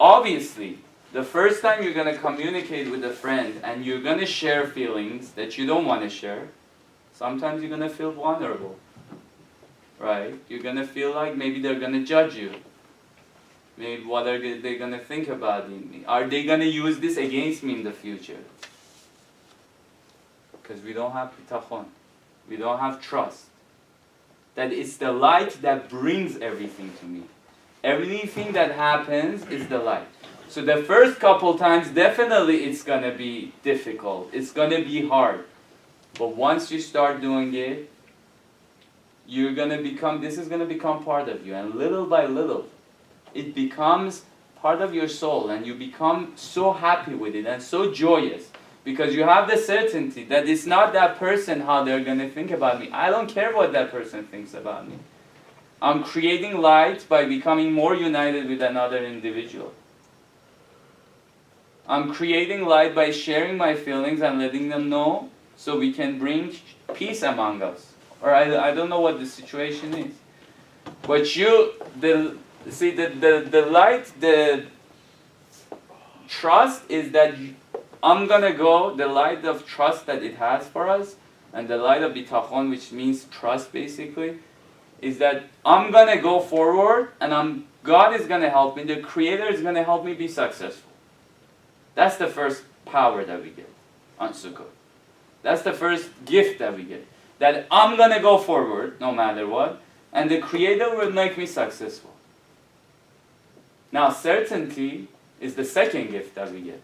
Obviously, the first time you're going to communicate with a friend and you're going to share feelings that you don't want to share, sometimes you're going to feel vulnerable, right? You're going to feel like maybe they're going to judge you. Maybe what are they going to think about me? Are they going to use this against me in the future? Because we don't have bitachon. We don't have trust. That it's the light that brings everything to me. Everything that happens is the light. So the first couple times, definitely it's going to be difficult. It's going to be hard. But once you start doing it, you're going to become, this is going to become part of you. And little by little, it becomes part of your soul. And you become so happy with it and so joyous. Because you have the certainty that it's not that person how they're going to think about me. I don't care what that person thinks about me. I'm creating light by becoming more united with another individual. I'm creating light by sharing my feelings and letting them know so we can bring peace among us. Or I don't know what the situation is. But the light, the trust is that I'm gonna go, the light of trust that it has for us, and the light of bitachon, which means trust basically, is that I'm gonna go forward and God is gonna help me, the Creator is gonna help me be successful. That's the first power that we get on Sukkot. That's the first gift that we get. That I'm gonna go forward no matter what, and the Creator will make me successful. Now certainty is the second gift that we get.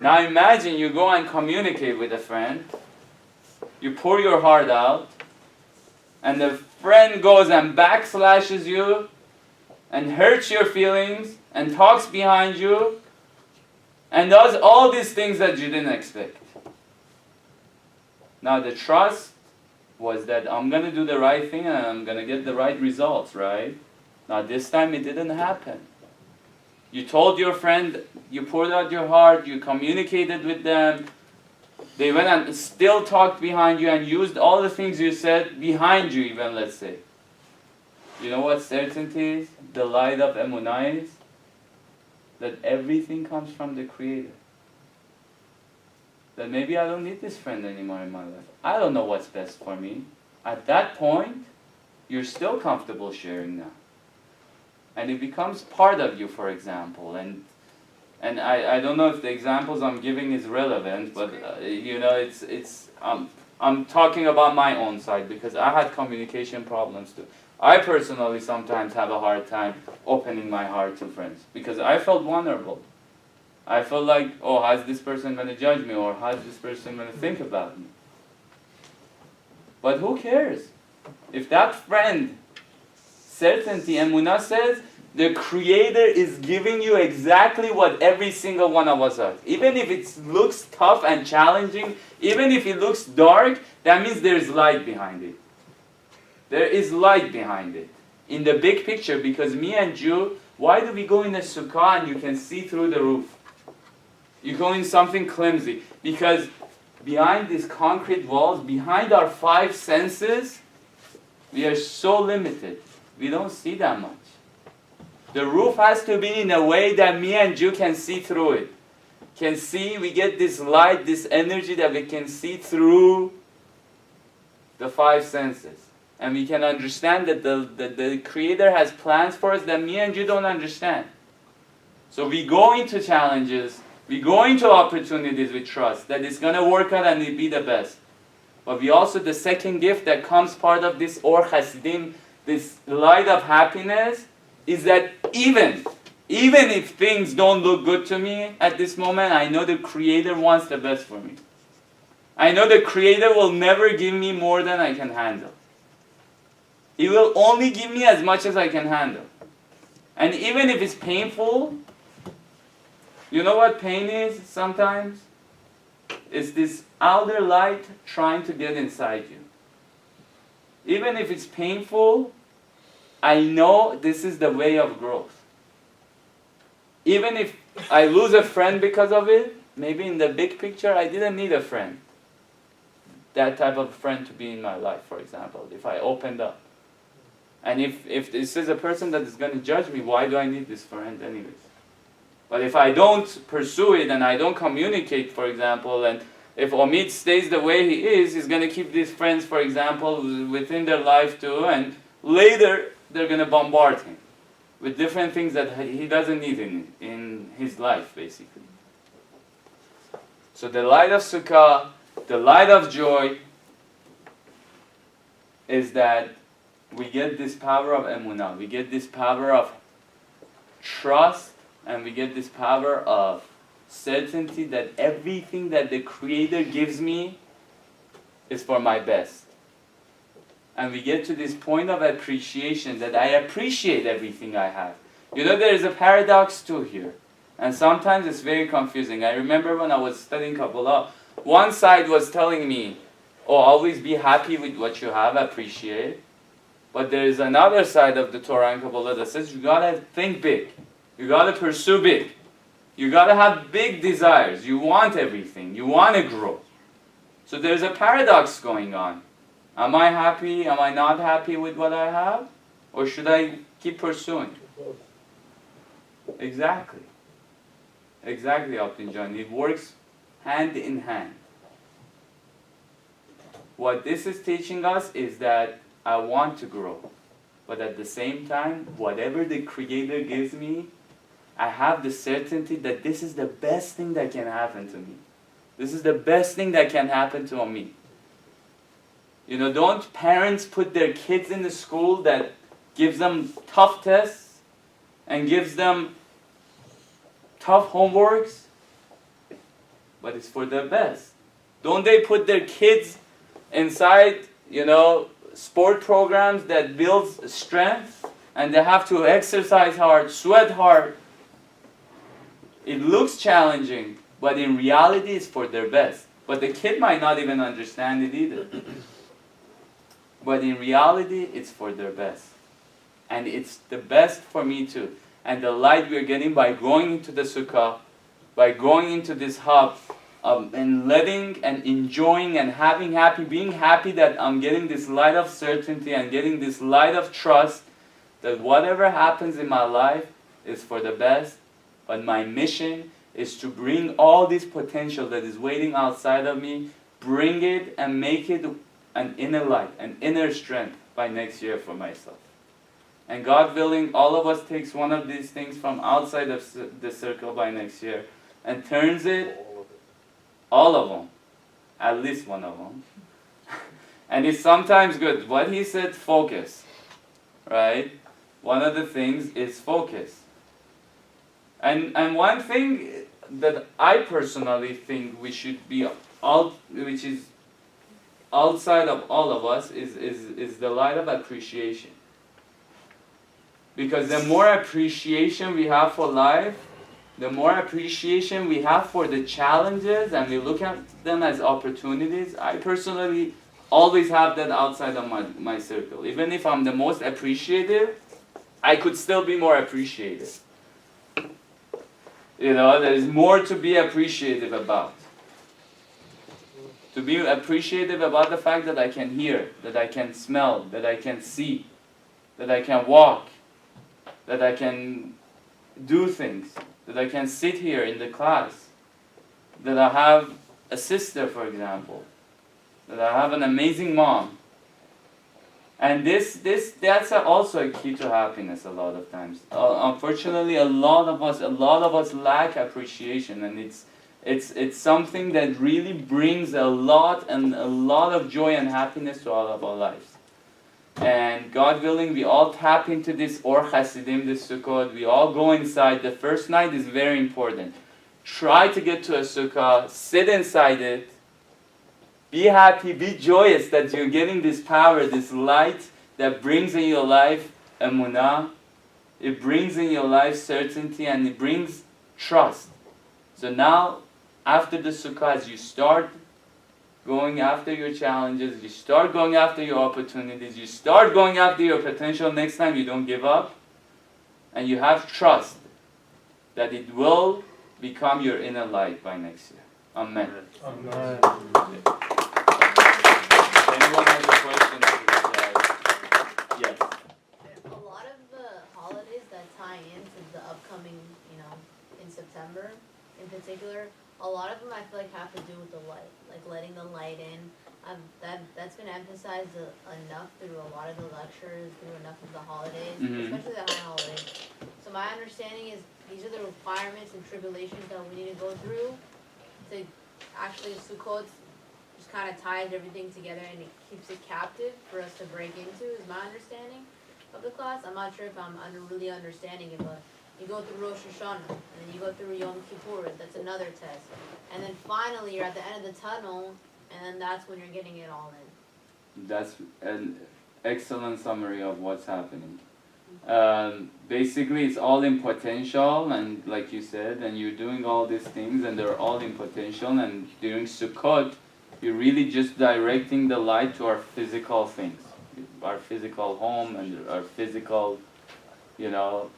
Now imagine you go and communicate with a friend, you pour your heart out, and the friend goes and backslashes you, and hurts your feelings, and talks behind you, and does all these things that you didn't expect. Now the trust was that I'm going to do the right thing and I'm going to get the right results, right? Now this time it didn't happen. You told your friend, you poured out your heart, you communicated with them, they went and still talked behind you and used all the things you said behind you even, let's say. You know what certainty is? The light of emunah is? That everything comes from the Creator. That maybe I don't need this friend anymore in my life. I don't know what's best for me. At that point, you're still comfortable sharing now. And it becomes part of you, for example. And I don't know if the examples I'm giving is relevant, but I'm talking about my own side because I had communication problems too. I personally sometimes have a hard time opening my heart to friends because I felt vulnerable. I felt like, oh, how's this person going to judge me, or how's this person going to think about me? But who cares? If that friend, certainty, emunah says, the Creator is giving you exactly what every single one of us are. Even if it looks tough and challenging, even if it looks dark, that means there's light behind it. There is light behind it. In the big picture, because me and you, why do we go in a sukkah and you can see through the roof? You go in something flimsy. Because behind these concrete walls, behind our five senses, we are so limited. We don't see that much. The roof has to be in a way that me and you can see through it. Can see, we get this light, this energy that we can see through the five senses. And we can understand that the Creator has plans for us that me and you don't understand. So we go into challenges, we go into opportunities with trust that it's going to work out and it'll be the best. But we also, the second gift that comes part of this Or Chasidim, this light of happiness, is that even if things don't look good to me at this moment, I know the Creator wants the best for me. I know the Creator will never give me more than I can handle. He will only give me as much as I can handle. And even if it's painful, you know what pain is sometimes? It's this outer light trying to get inside you. Even if it's painful, I know this is the way of growth. Even if I lose a friend because of it, maybe in the big picture I didn't need a friend. That type of friend to be in my life, for example, if I opened up. And if this is a person that is going to judge me, why do I need this friend anyways? But if I don't pursue it and I don't communicate, for example, and if Omid stays the way he is, he's going to keep these friends, for example, within their life too, and later they're going to bombard him with different things that he doesn't need in his life, basically. So the light of Sukkah, the light of joy, is that we get this power of emunah, we get this power of trust, and we get this power of certainty that everything that the Creator gives me is for my best. And we get to this point of appreciation that I appreciate everything I have. You know, there is a paradox too here. And sometimes it's very confusing. I remember when I was studying Kabbalah, one side was telling me, oh, always be happy with what you have, appreciate. But there is another side of the Torah and Kabbalah that says you gotta think big. You gotta pursue big. You gotta have big desires. You want everything. You want to grow. So there's a paradox going on. Am I happy? Am I not happy with what I have? Or should I keep pursuing? Exactly. Exactly, Upton John. It works hand in hand. What this is teaching us is that I want to grow. But at the same time, whatever the Creator gives me, I have the certainty that this is the best thing that can happen to me. This is the best thing that can happen to me. You know, don't parents put their kids in the school that gives them tough tests and gives them tough homeworks? But it's for their best. Don't they put their kids inside, you know, sport programs that builds strength and they have to exercise hard, sweat hard? It looks challenging, but in reality it's for their best. But the kid might not even understand it either. But in reality, it's for their best. And it's the best for me too. And the light we're getting by going into the sukkah, by going into this hub, and letting and enjoying and being happy that I'm getting this light of certainty and getting this light of trust that whatever happens in my life is for the best. But my mission is to bring all this potential that is waiting outside of me, bring it and make it an inner light, an inner strength by next year for myself. And God willing, all of us takes one of these things from outside of the circle by next year and turns it, all of them, at least one of them. And it's sometimes good. What he said, focus, right? One of the things is focus. And one thing that I personally think we should be which is outside of all of us is the light of appreciation. Because the more appreciation we have for life, the more appreciation we have for the challenges and we look at them as opportunities. I personally always have that outside of my circle. Even if I'm the most appreciative, I could still be more appreciative. You know, there is more to be appreciative about. To be appreciative about the fact that I can hear, that I can smell, that I can see, that I can walk, that I can do things, that I can sit here in the class, that I have a sister, for example, that I have an amazing mom. And that's also a key to happiness a lot of times. Unfortunately, a lot of us lack appreciation, and it's something that really brings a lot of joy and happiness to all of our lives. And God willing, we all tap into this Or Hasidim, this Sukkot. We all go inside. The first night is very important. Try to get to a sukkah, sit inside it, be happy, be joyous that you're getting this power, this light that brings in your life emunah. It brings in your life certainty and it brings trust. So now, after the sukkah, as you start going after your challenges, you start going after your opportunities, you start going after your potential, next time you don't give up, and you have trust that it will become your inner light by next year. Amen. Amen. Anyone has a question? Yes. A lot of the holidays that tie into the upcoming, in September in particular, a lot of them I feel like have to do with the light, like letting the light in. That's been emphasized enough through a lot of the lectures, through enough of the holidays, especially the high holidays. So my understanding is these are the requirements and tribulations that we need to go through to actually Sukkot just kind of ties everything together and it keeps it captive for us to break into, is my understanding of the class. I'm not sure if I'm really understanding it, but you go through Rosh Hashanah, and then you go through Yom Kippur, that's another test. And then finally you're at the end of the tunnel, and then that's when you're getting it all in. That's an excellent summary of what's happening. Basically, it's all in potential, and like you said, and you're doing all these things, and they're all in potential, and during Sukkot, you're really just directing the light to our physical things. our physical home and our physical, you know,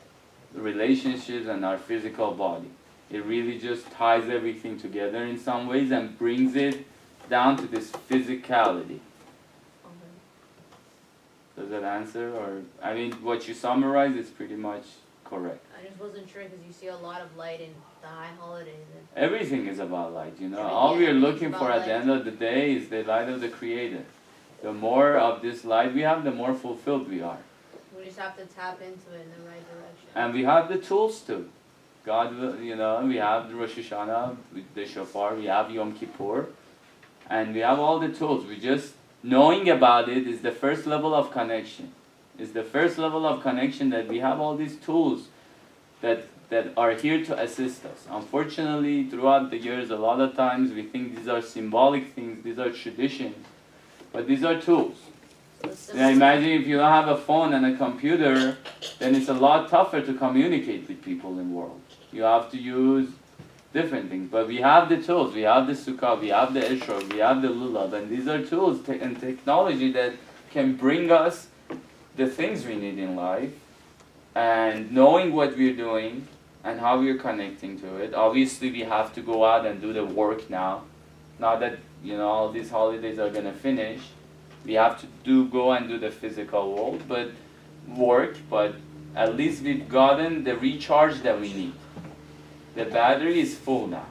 relationships and our physical body. It really just ties everything together in some ways and brings it down to this physicality. Okay. Does that answer? Or, I mean, what you summarize is pretty much correct. I just wasn't sure because you see a lot of light in the high holidays. And Everything is about light, you know. Yeah, All we are everything's looking about for at the light. end of the day is the light of the Creator. The more of this light we have, the more fulfilled we are. we just have to tap into it in the right direction. And we have the tools to. God will, you know, we have the Rosh Hashanah, the Shofar, we have Yom Kippur, and we have all the tools. We just, knowing about it is the first level of connection. It's the first level of connection that we have all these tools that are here to assist us. Unfortunately, throughout the years, a lot of times we think these are symbolic things, these are traditions, but these are tools. So it's Now imagine if you don't have a phone and a computer, then it's a lot tougher to communicate with people in the world. You have to use different things. But we have the tools. We have the Sukkot, we have the Eshrog, we have the Lulav, and these are tools and technology that can bring us the things we need in life. And knowing what we're doing and how we're connecting to it. Obviously we have to go out and do the work now. Now that, you know, all these holidays are gonna finish, we have to go and do the physical world, but at least we've gotten the recharge that we need. The battery is full now.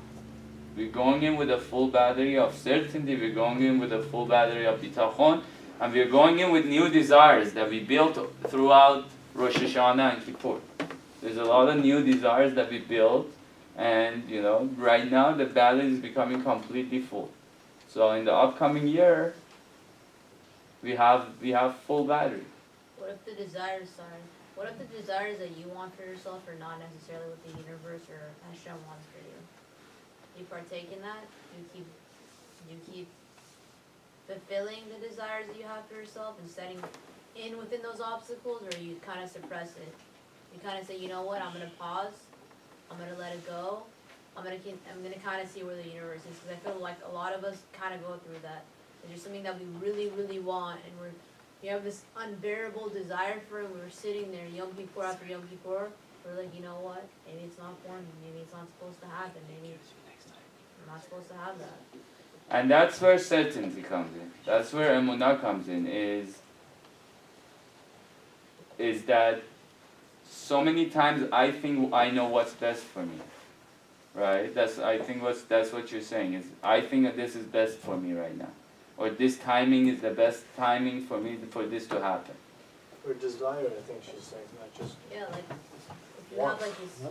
We're going in with a full battery of certainty, we're going in with a full battery of bitachon, and we're going in with new desires that we built throughout Rosh Hashanah and Kippur. There's a lot of new desires that we built, and you know, right now the battery is becoming completely full. So in the upcoming year, we have full battery. What if the desires that you want for yourself are not necessarily what the universe or Hashem wants for you? Do you partake in that? Do you keep fulfilling the desires that you have for yourself and setting in within those obstacles, or you kind of suppress it? You kind of say, you know what, I'm gonna pause, I'm gonna let it go, I'm gonna kind of see where the universe is, because I feel like a lot of us kind of go through that. There's something that we really, really want, and we have this unbearable desire for it. We're sitting there, Yom Kippur after Yom Kippur. We're like, you know what? Maybe it's not for me. Maybe it's not supposed to happen. Maybe I'm not supposed to have that. And that's where certainty comes in. That's where emunah comes in. Is that so many times I think I know what's best for me, right? That's what you're saying is I think that this is best for me right now. Or this timing is the best timing for me for this to happen. Or desire, I think she's saying, not just Yeah, like if you have like this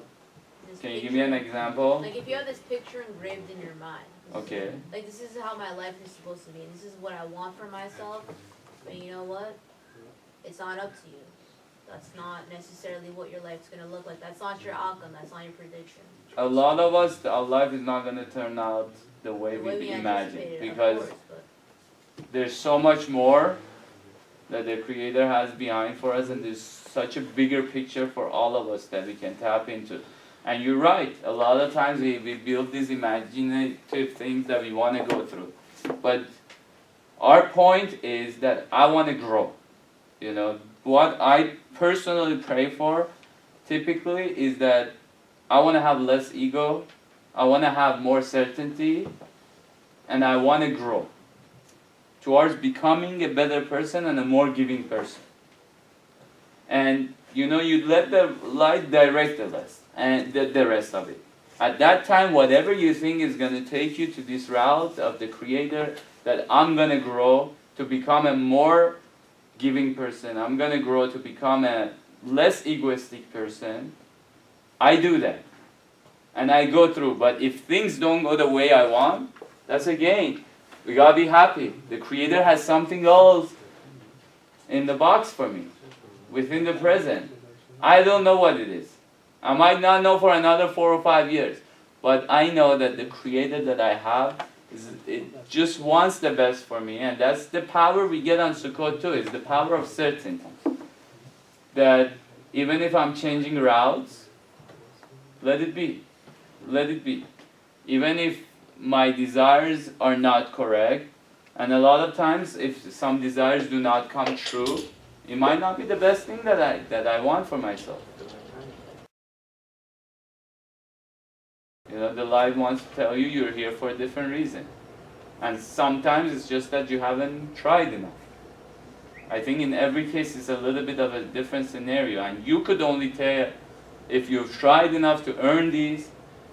Can you picture, give me an example? like if you have this picture engraved in your mind. Okay. Like this is how my life is supposed to be, and this is what I want for myself. But you know what? It's not up to you. That's not necessarily what your life's gonna look like. That's not your outcome. That's not your prediction. A lot of us, our life is not going to turn out the way The way we we imagine, anticipated, because of course, but there's so much more that the Creator has behind for us, and there's such a bigger picture for all of us that we can tap into. And you're right, a lot of times we build these imaginative things that we want to go through. But our point is that I want to grow. You know, what I personally pray for typically is that I want to have less ego, I want to have more certainty, and I want to grow towards becoming a better person and a more giving person. And you know, you let the light direct the rest, and the rest of it. At that time, whatever you think is going to take you to this route of the Creator, that I'm going to grow to become a more giving person, I'm going to grow to become a less egoistic person, I do that. And I go through. But if things don't go the way I want, that's again, we got to be happy. The Creator has something else in the box for me, within the present. I don't know what it is. I might not know for another 4 or 5 years. But I know that the Creator that I have, it just wants the best for me. And that's the power we get on Sukkot too, is the power of certainty. That even if I'm changing routes, let it be. Let it be. Even if my desires are not correct, And a lot of times, if some desires do not come true, it might not be the best thing that I want for myself. You know, the life wants to tell you you're here for a different reason. And sometimes it's just that you haven't tried enough. I think in every case it's a little bit of a different scenario, and you could only tell if you've tried enough to earn these,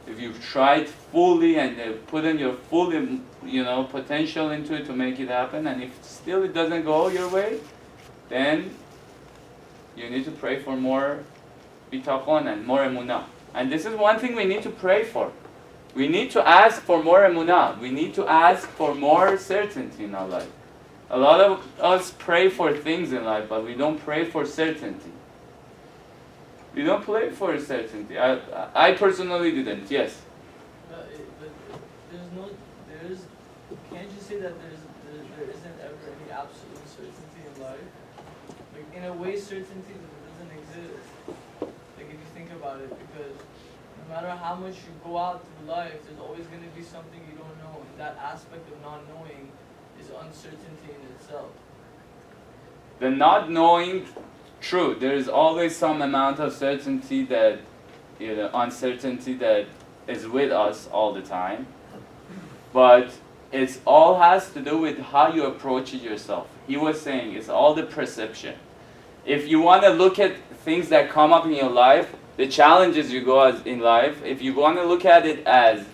if you've tried fully and put in your full, potential into it to make it happen, and if still it doesn't go your way, then you need to pray for more bitachon and more emunah. And this is one thing we need to pray for. We need to ask for more emunah. We need to ask for more certainty in our life. A lot of us pray for things in life, but we don't pray for certainty. We don't pray for certainty. I personally didn't, yes. But can't you say that there isn't ever any absolute certainty in life? Like, in a way, certainty doesn't exist. Like, if you think about it, because no matter how much you go out through life, there's always going to be something you don't know. And that aspect of not knowing is uncertainty in itself. The not knowing, true, there is always some amount of certainty that, uncertainty that is with us all the time. But it all has to do with how you approach it yourself. He was saying it's all the perception. If you want to look at things that come up in your life, the challenges you go in life, if you want to look at it as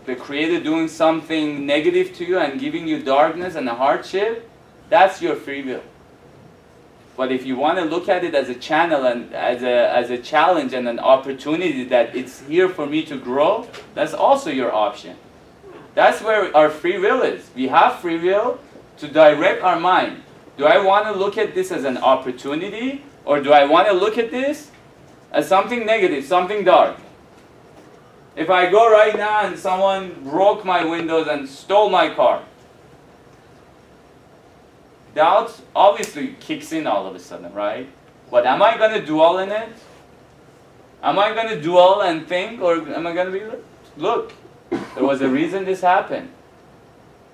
the Creator doing something negative to you and giving you darkness and a hardship, that's your free will. But if you want to look at it as a channel and as a challenge and an opportunity that it's here for me to grow, that's also your option. That's where our free will is. We have free will to direct our mind. Do I want to look at this as an opportunity, or do I want to look at this as something negative, something dark? If I go right now and someone broke my windows and stole my car, doubt obviously kicks in all of a sudden, right? But am I going to dwell in it? Am I going to dwell and think, or am I going to be, look, there was a reason this happened.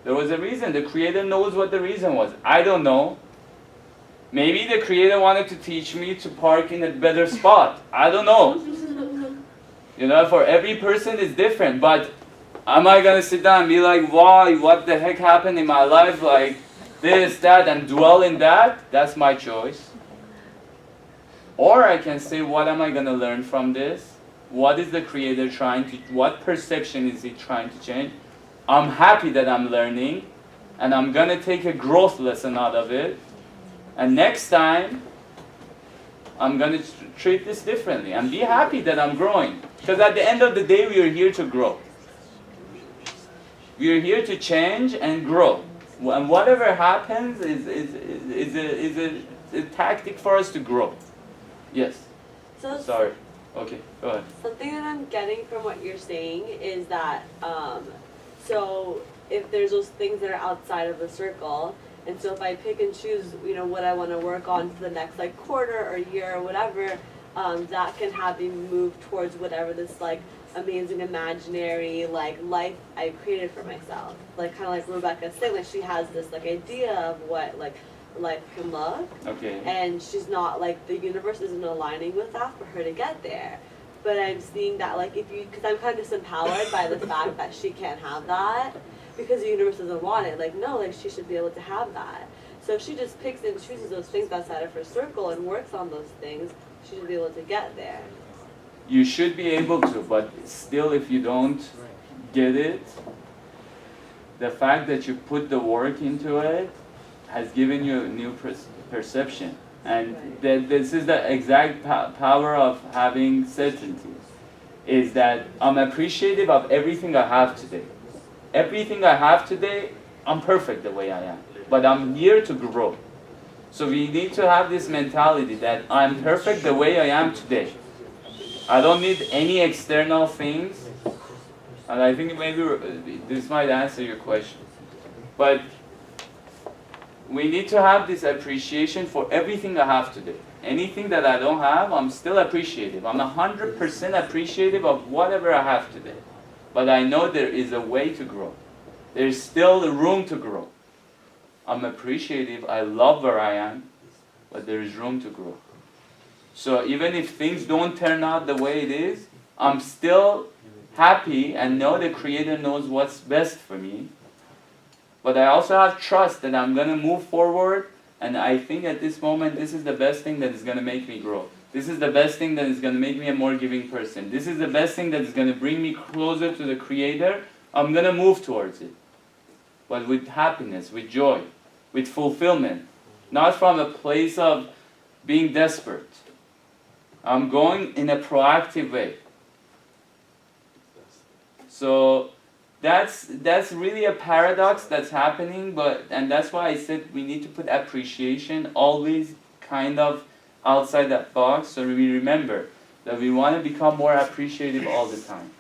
There was a reason. The Creator knows what the reason was. I don't know. Maybe the Creator wanted to teach me to park in a better spot. I don't know. For every person is different. But am I going to sit down and be like, why, what the heck happened in my life? Like this, that, and dwell in that? That's my choice. Or I can say, what am I going to learn from this? What is the Creator what perception is He trying to change? I'm happy that I'm learning, and I'm going to take a growth lesson out of it. And next time, I'm going to treat this differently and be happy that I'm growing. Because at the end of the day, we are here to grow. We are here to change and grow. And whatever happens is a tactic for us to grow. Yes. Sorry. Okay, go ahead. Something that I'm getting from what you're saying is that, so if there's those things that are outside of the circle, and so if I pick and choose, what I want to work on for the next quarter or year or whatever, that can have me move towards whatever this amazing imaginary life I created for myself. Kind of like Rebecca said, she has this idea of what life can look. Okay. And she's not the universe isn't aligning with that for her to get there. But I'm seeing that because I'm kind of disempowered by the fact that she can't have that because the universe doesn't want it. No, she should be able to have that. So if she just picks and chooses those things outside of her circle and works on those things, she should be able to get there. You should be able to, but still if you don't get it, the fact that you put the work into it has given you a new perception. And this is the exact power of having certainty, is that I'm appreciative of everything I have today. Everything I have today, I'm perfect the way I am. But I'm here to grow. So we need to have this mentality that I'm perfect the way I am today. I don't need any external things. And I think maybe this might answer your question. But we need to have this appreciation for everything I have today. Anything that I don't have, I'm still appreciative. I'm 100% appreciative of whatever I have today. But I know there is a way to grow. There's still room to grow. I'm appreciative, I love where I am, but there is room to grow. So even if things don't turn out the way it is, I'm still happy and know the Creator knows what's best for me. But I also have trust that I'm going to move forward, and I think at this moment this is the best thing that is going to make me grow. This is the best thing that is going to make me a more giving person. This is the best thing that is going to bring me closer to the Creator. I'm going to move towards it. But with happiness, with joy, with fulfillment. Not from a place of being desperate. I'm going in a proactive way. So that's really a paradox that's happening, and that's why I said we need to put appreciation always kind of outside that box, so we remember that we want to become more appreciative all the time.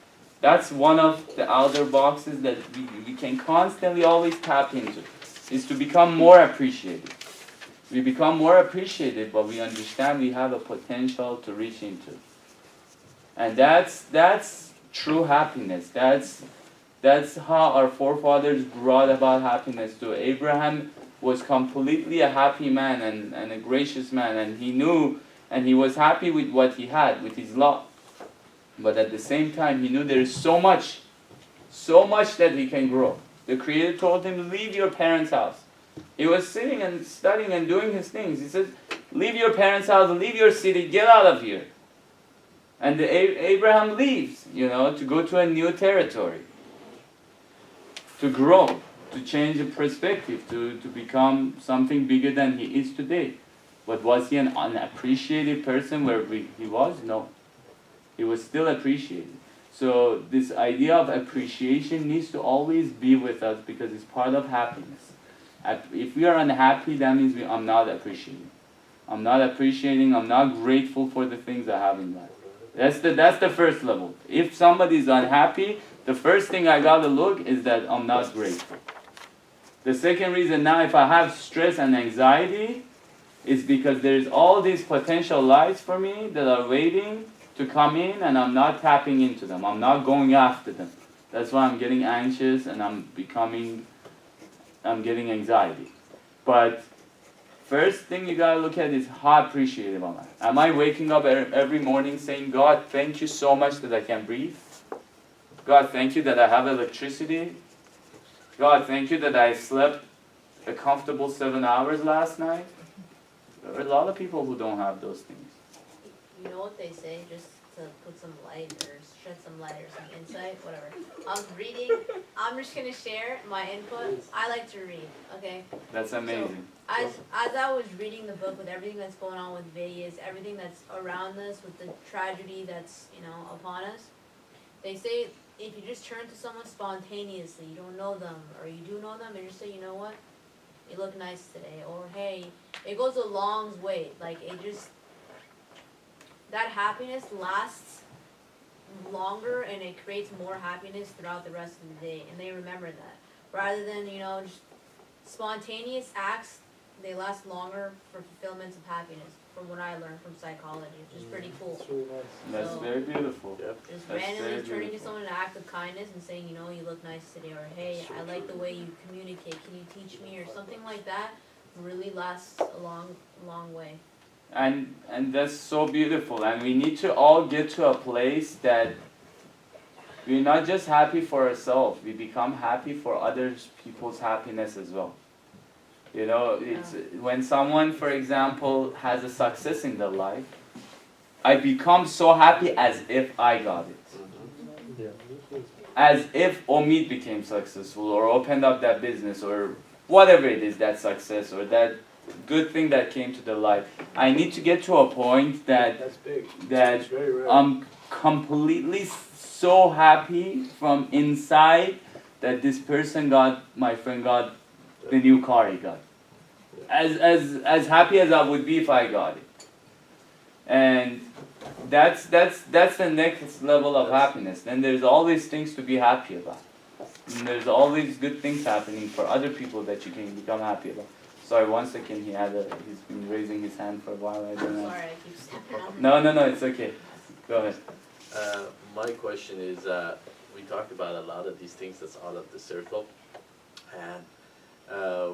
That's one of the outer boxes that we can constantly always tap into, is to become more appreciative. We become more appreciative, but we understand we have a potential to reach into. And that's true happiness. That's how our forefathers brought about happiness too. Abraham was completely a happy man and a gracious man, and he knew and he was happy with what he had, with his lot. But at the same time, he knew there is so much that he can grow. The Creator told him, leave your parents' house. He was sitting and studying and doing his things. He said, leave your parents' house, leave your city, get out of here. And Abraham leaves, to go to a new territory, to grow, to change the perspective, to become something bigger than he is today. But was he an unappreciated person where he was? No. He was still appreciated. So this idea of appreciation needs to always be with us because it's part of happiness. If we are unhappy, that means I'm not appreciating. I'm not appreciating, I'm not grateful for the things I have in life. That's the first level. If somebody is unhappy, the first thing I gotta look is that I'm not grateful. The second reason now, if I have stress and anxiety, is because there's all these potential lights for me that are waiting to come in and I'm not tapping into them. I'm not going after them. That's why I'm getting anxious and I'm getting anxiety. But first thing you gotta look at is how appreciative am I? Am I waking up every morning saying, God, thank you so much that I can breathe? God, thank you that I have electricity. God, thank you that I slept a comfortable 7 hours last night. There are a lot of people who don't have those things. You know what they say, just to put some light or shed some light or some insight, whatever. I'm just gonna share my input. I like to read, okay? That's amazing. So, as I was reading the book with everything that's going on with Vegas, everything that's around us, with the tragedy that's, upon us, they say if you just turn to someone spontaneously, you don't know them, or you do know them, and just say, you know what? You look nice today, or hey, it goes a long way. Like, that happiness lasts longer and it creates more happiness throughout the rest of the day, and they remember that. Rather than, just spontaneous acts, they last longer for fulfillment of happiness, from what I learned from psychology, which is pretty cool. It's really nice. That's So, very beautiful. Yep. Just That's randomly very turning to beautiful. someone an act of kindness and saying, you look nice today, or hey, I like the way you communicate, can you teach me, or something like that, really lasts a long way. And that's so beautiful. And we need to all get to a place that we're not just happy for ourselves, we become happy for other people's happiness as well. It's when someone, for example, has a success in their life, I become so happy as if I got it. Mm-hmm. As if Omid became successful or opened up that business or whatever it is, that success or that good thing that came to their life. I need to get to a point That's big. that It's very rare. I'm completely so happy from inside that this person my friend got the new car he got. As happy as I would be if I got it. And that's the next level of happiness. Then there's always things to be happy about. And there's always good things happening for other people that you can become happy about. Sorry, 1 second, he's been raising his hand for a while. I don't know. Sorry, I keep stepping on. No, it's okay. Go ahead. My question is, we talked about a lot of these things that's out of the circle, And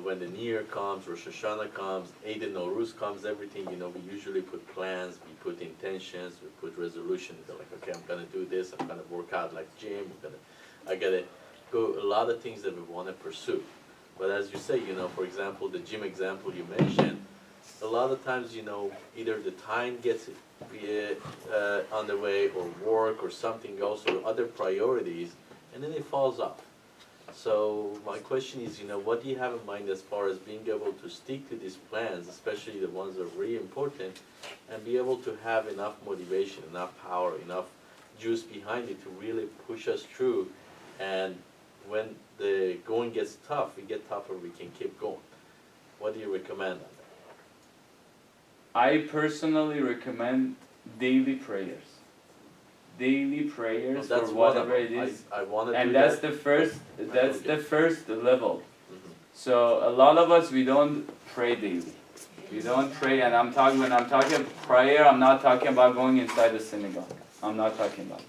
when the New Year comes, Rosh Hashanah comes, Eid al-Nowruz comes, everything, we usually put plans, we put intentions, we put resolutions. We're like, okay, I'm gonna do this, I'm gonna work out like gym, I gotta go, a lot of things that we wanna pursue. But as you say, for example, the gym example you mentioned, a lot of times, either the time gets on the way, or work, or something else, or other priorities, and then it falls off. So my question is, what do you have in mind as far as being able to stick to these plans, especially the ones that are really important, and be able to have enough motivation, enough power, enough juice behind it to really push us through, and when the going gets tough, we get tougher, we can keep going. What do you recommend on that? I personally recommend daily prayers. Daily prayers Well, that's for one of whatever them. it is. I want to do And that's that. the first level. Mhm. So a lot of us, we don't pray daily. We don't pray, and when I'm talking prayer, I'm not talking about going inside the synagogue. I'm not talking about it.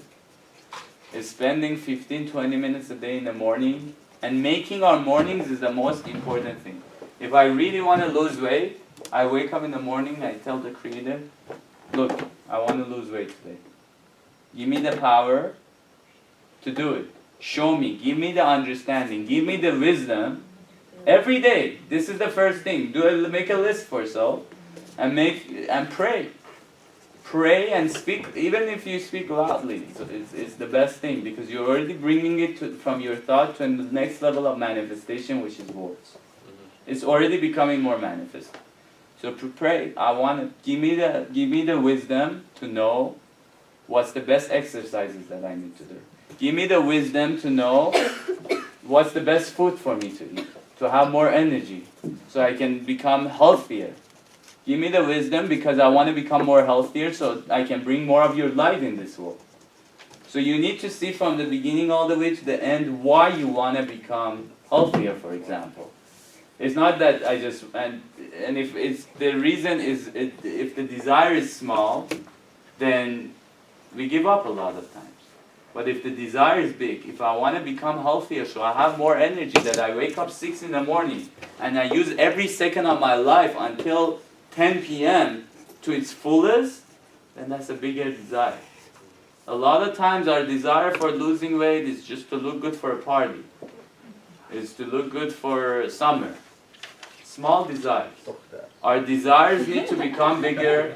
It's spending 15-20 minutes a day in the morning, and making our mornings is the most important thing. If I really want to lose weight, I wake up in the morning, I tell the Creator, look, I want to lose weight today. Give me the power to do it. Show me, give me the understanding, give me the wisdom. Every day, this is the first thing. Make a list for yourself, and pray. Pray and speak, even if you speak loudly, so it's the best thing, because you're already bringing it from your thought to the next level of manifestation, which is words. It's already becoming more manifest. So pray. Give me the wisdom to know what's the best exercises that I need to do. Give me the wisdom to know what's the best food for me to eat, to have more energy, so I can become healthier. Give me the wisdom because I want to become more healthier, so I can bring more of your light in this world. So you need to see from the beginning all the way to the end why you want to become healthier, for example. It's not that I just, and if it's the reason is, if the desire is small, then we give up a lot of times. But if the desire is big, if I want to become healthier, so I have more energy, that I wake up 6 in the morning, and I use every second of my life until 10 p.m. to its fullest, then that's a bigger desire. A lot of times our desire for losing weight is just to look good for a party. It's to look good for summer. Small desires. Our desires need to become bigger,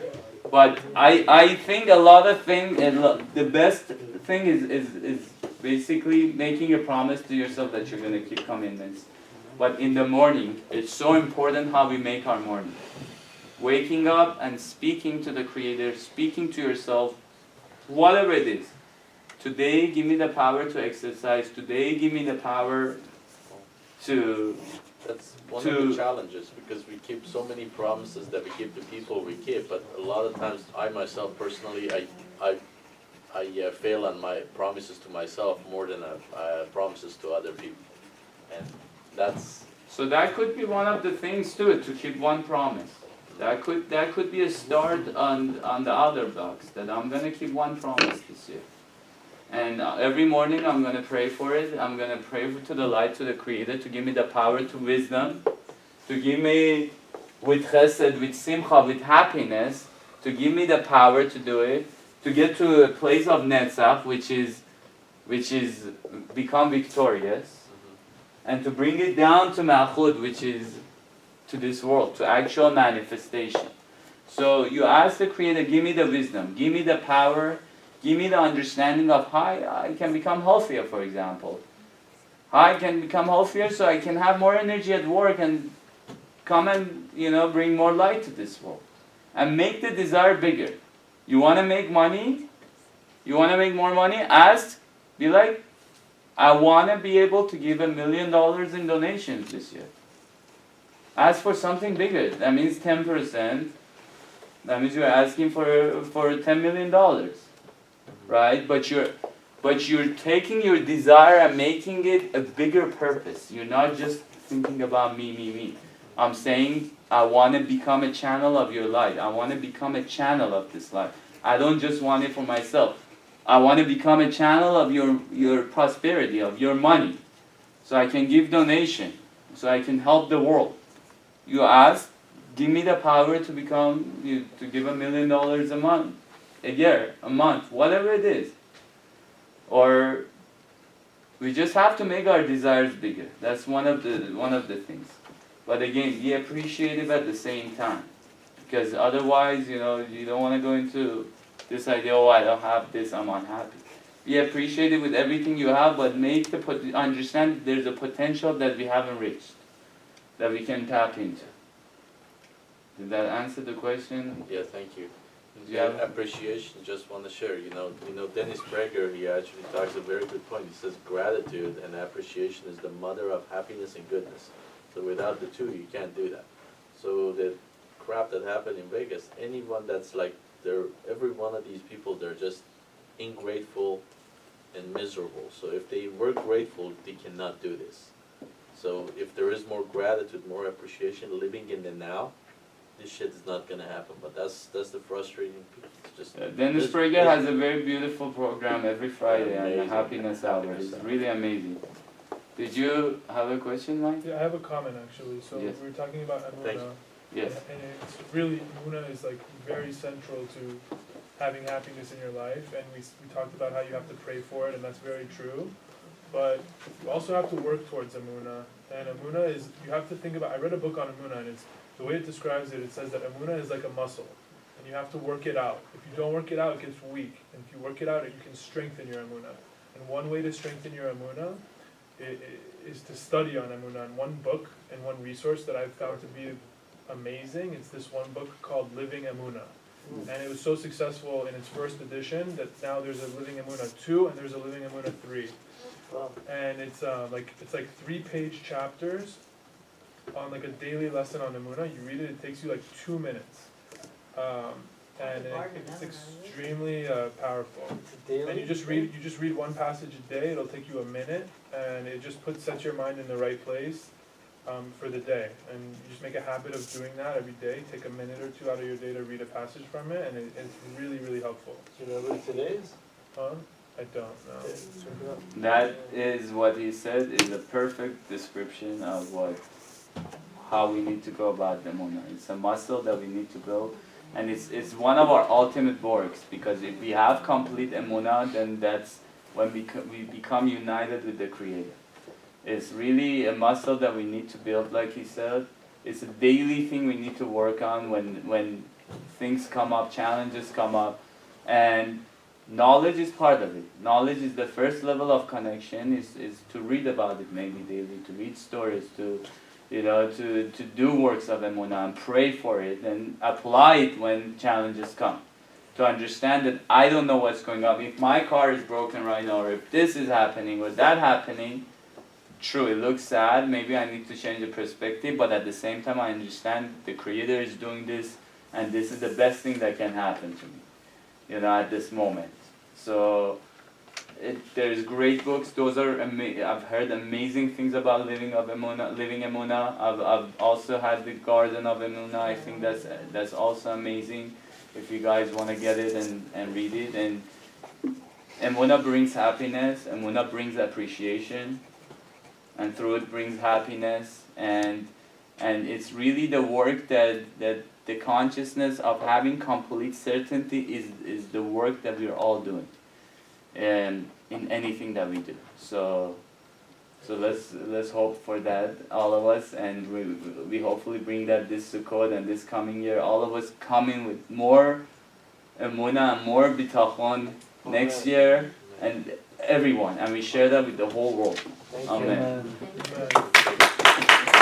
but I think a lot of things, the best thing is basically making a promise to yourself that you're going to keep commitments. But in the morning, it's so important how we make our morning. Waking up and speaking to the Creator, speaking to yourself, whatever it is. Today, give me the power to exercise. Today, give me the power to... That's one of the challenges, because we keep so many promises that we give to people, but a lot of times, I myself personally, I fail on my promises to myself more than promises to other people. And that's... So that could be one of the things too, to keep one promise. That could be a start on the other blocks, that I'm going to keep one promise this year. And every morning I'm going to pray for it. I'm going to pray to the light, to the Creator, to give me the power, to wisdom, to give me with chesed, with simcha, with happiness, to give me the power to do it, to get to a place of netzach, which is become victorious, and to bring it down to malchut, which is to this world, to actual manifestation. So you ask the Creator, give me the wisdom, give me the power, give me the understanding of how I can become healthier, for example. How I can become healthier so I can have more energy at work and come and, bring more light to this world. And make the desire bigger. You want to make money? You want to make more money? Ask, be like, I want to be able to give $1 million in donations this year. Ask for something bigger. That means 10%. That means you're asking for $10 million. Right? But you're taking your desire and making it a bigger purpose. You're not just thinking about me. I'm saying I want to become a channel of your light. I want to become a channel of this light. I don't just want it for myself. I want to become a channel of your prosperity, of your money. so I can give donation, so I can help the world. You ask, give me the power to to give $1 million a month, a year, a month, whatever it is. Or we just have to make our desires bigger. That's one of the things. But again, be appreciative at the same time, because otherwise, you don't want to go into this idea. Oh, I don't have this, I'm unhappy. Be appreciative with everything you have, but understand there's a potential that we haven't reached, that we can tap into. Did that answer the question? Yeah, thank you. Do you have Appreciation, just want to share, Dennis Prager, he actually talks a very good point. He says gratitude and appreciation is the mother of happiness and goodness. So without the two, you can't do that. So the crap that happened in Vegas, anyone that's like, every one of these people, they're just ingrateful and miserable. So if they were grateful, they cannot do this. So if there is more gratitude, more appreciation, living in the now, this shit is not gonna happen. But that's the frustrating piece. It's just Dennis Prager has a very beautiful program every Friday on the Amazing. Happiness Hour. It's really amazing. Did you have a question, Mike? Yeah, I have a comment actually. So Yes. we were talking about Thank Amuna, Yes. and it's really Amuna is like very central to having happiness in your life. And we talked about how you have to pray for it, and that's very true. But you also have to work towards Amuna. And Amuna is, you have to think about. I read a book on Amuna, and it's the way it describes it. It says that Amuna is like a muscle, and you have to work it out. If you don't work it out, it gets weak. And if you work it out, you can strengthen your Amuna. And one way to strengthen your Amuna is to study on Amuna. And one book and one resource that I've found to be amazing, it's this one book called Living Amuna. And it was so successful in its first edition that now there's a Living Amuna 2 and there's a Living Amuna 3. Wow. And it's like 3-page chapters on like a daily lesson on Amuna. You read it, it takes you like 2 minutes. And it's extremely powerful. Daily? And you just read one passage a day. It'll take you a minute, and it just sets your mind in the right place for the day. And you just make a habit of doing that every day. Take a minute or two out of your day to read a passage from it, and it's really, really helpful. Do you remember today's? Huh? I don't know. Okay, check it out. That is what he said is a perfect description of how we need to go about the Emunah. It's a muscle that we need to build, and it's one of our ultimate works, because if we have complete Emunah, then that's when we become united with the Creator. It's really a muscle that we need to build, like he said. It's a daily thing we need to work on when things come up, challenges come up, and knowledge is part of it. Knowledge is the first level of connection, is to read about it maybe daily, to read stories, to do works of Emunah and pray for it and apply it when challenges come. To understand that I don't know what's going on. If my car is broken right now, or if this is happening or that happening, true, it looks sad, maybe I need to change the perspective, but at the same time I understand the Creator is doing this, and this is the best thing that can happen to me, at this moment. So there's great books. Those are I've heard amazing things about living Emunah. I've also had the Garden of Emunah. I think that's also amazing. If you guys want to get it and read it. And Emunah brings happiness. Emunah brings appreciation, and through it brings happiness. And it's really the work that the consciousness of having complete certainty is the work that we're all doing, in anything that we do. So let's hope for that, all of us, and we hopefully bring that this Sukkot and this coming year, all of us coming with more Emunah and more bitachon next year, and everyone, and we share that with the whole world. Thank you. Amen. Thank you.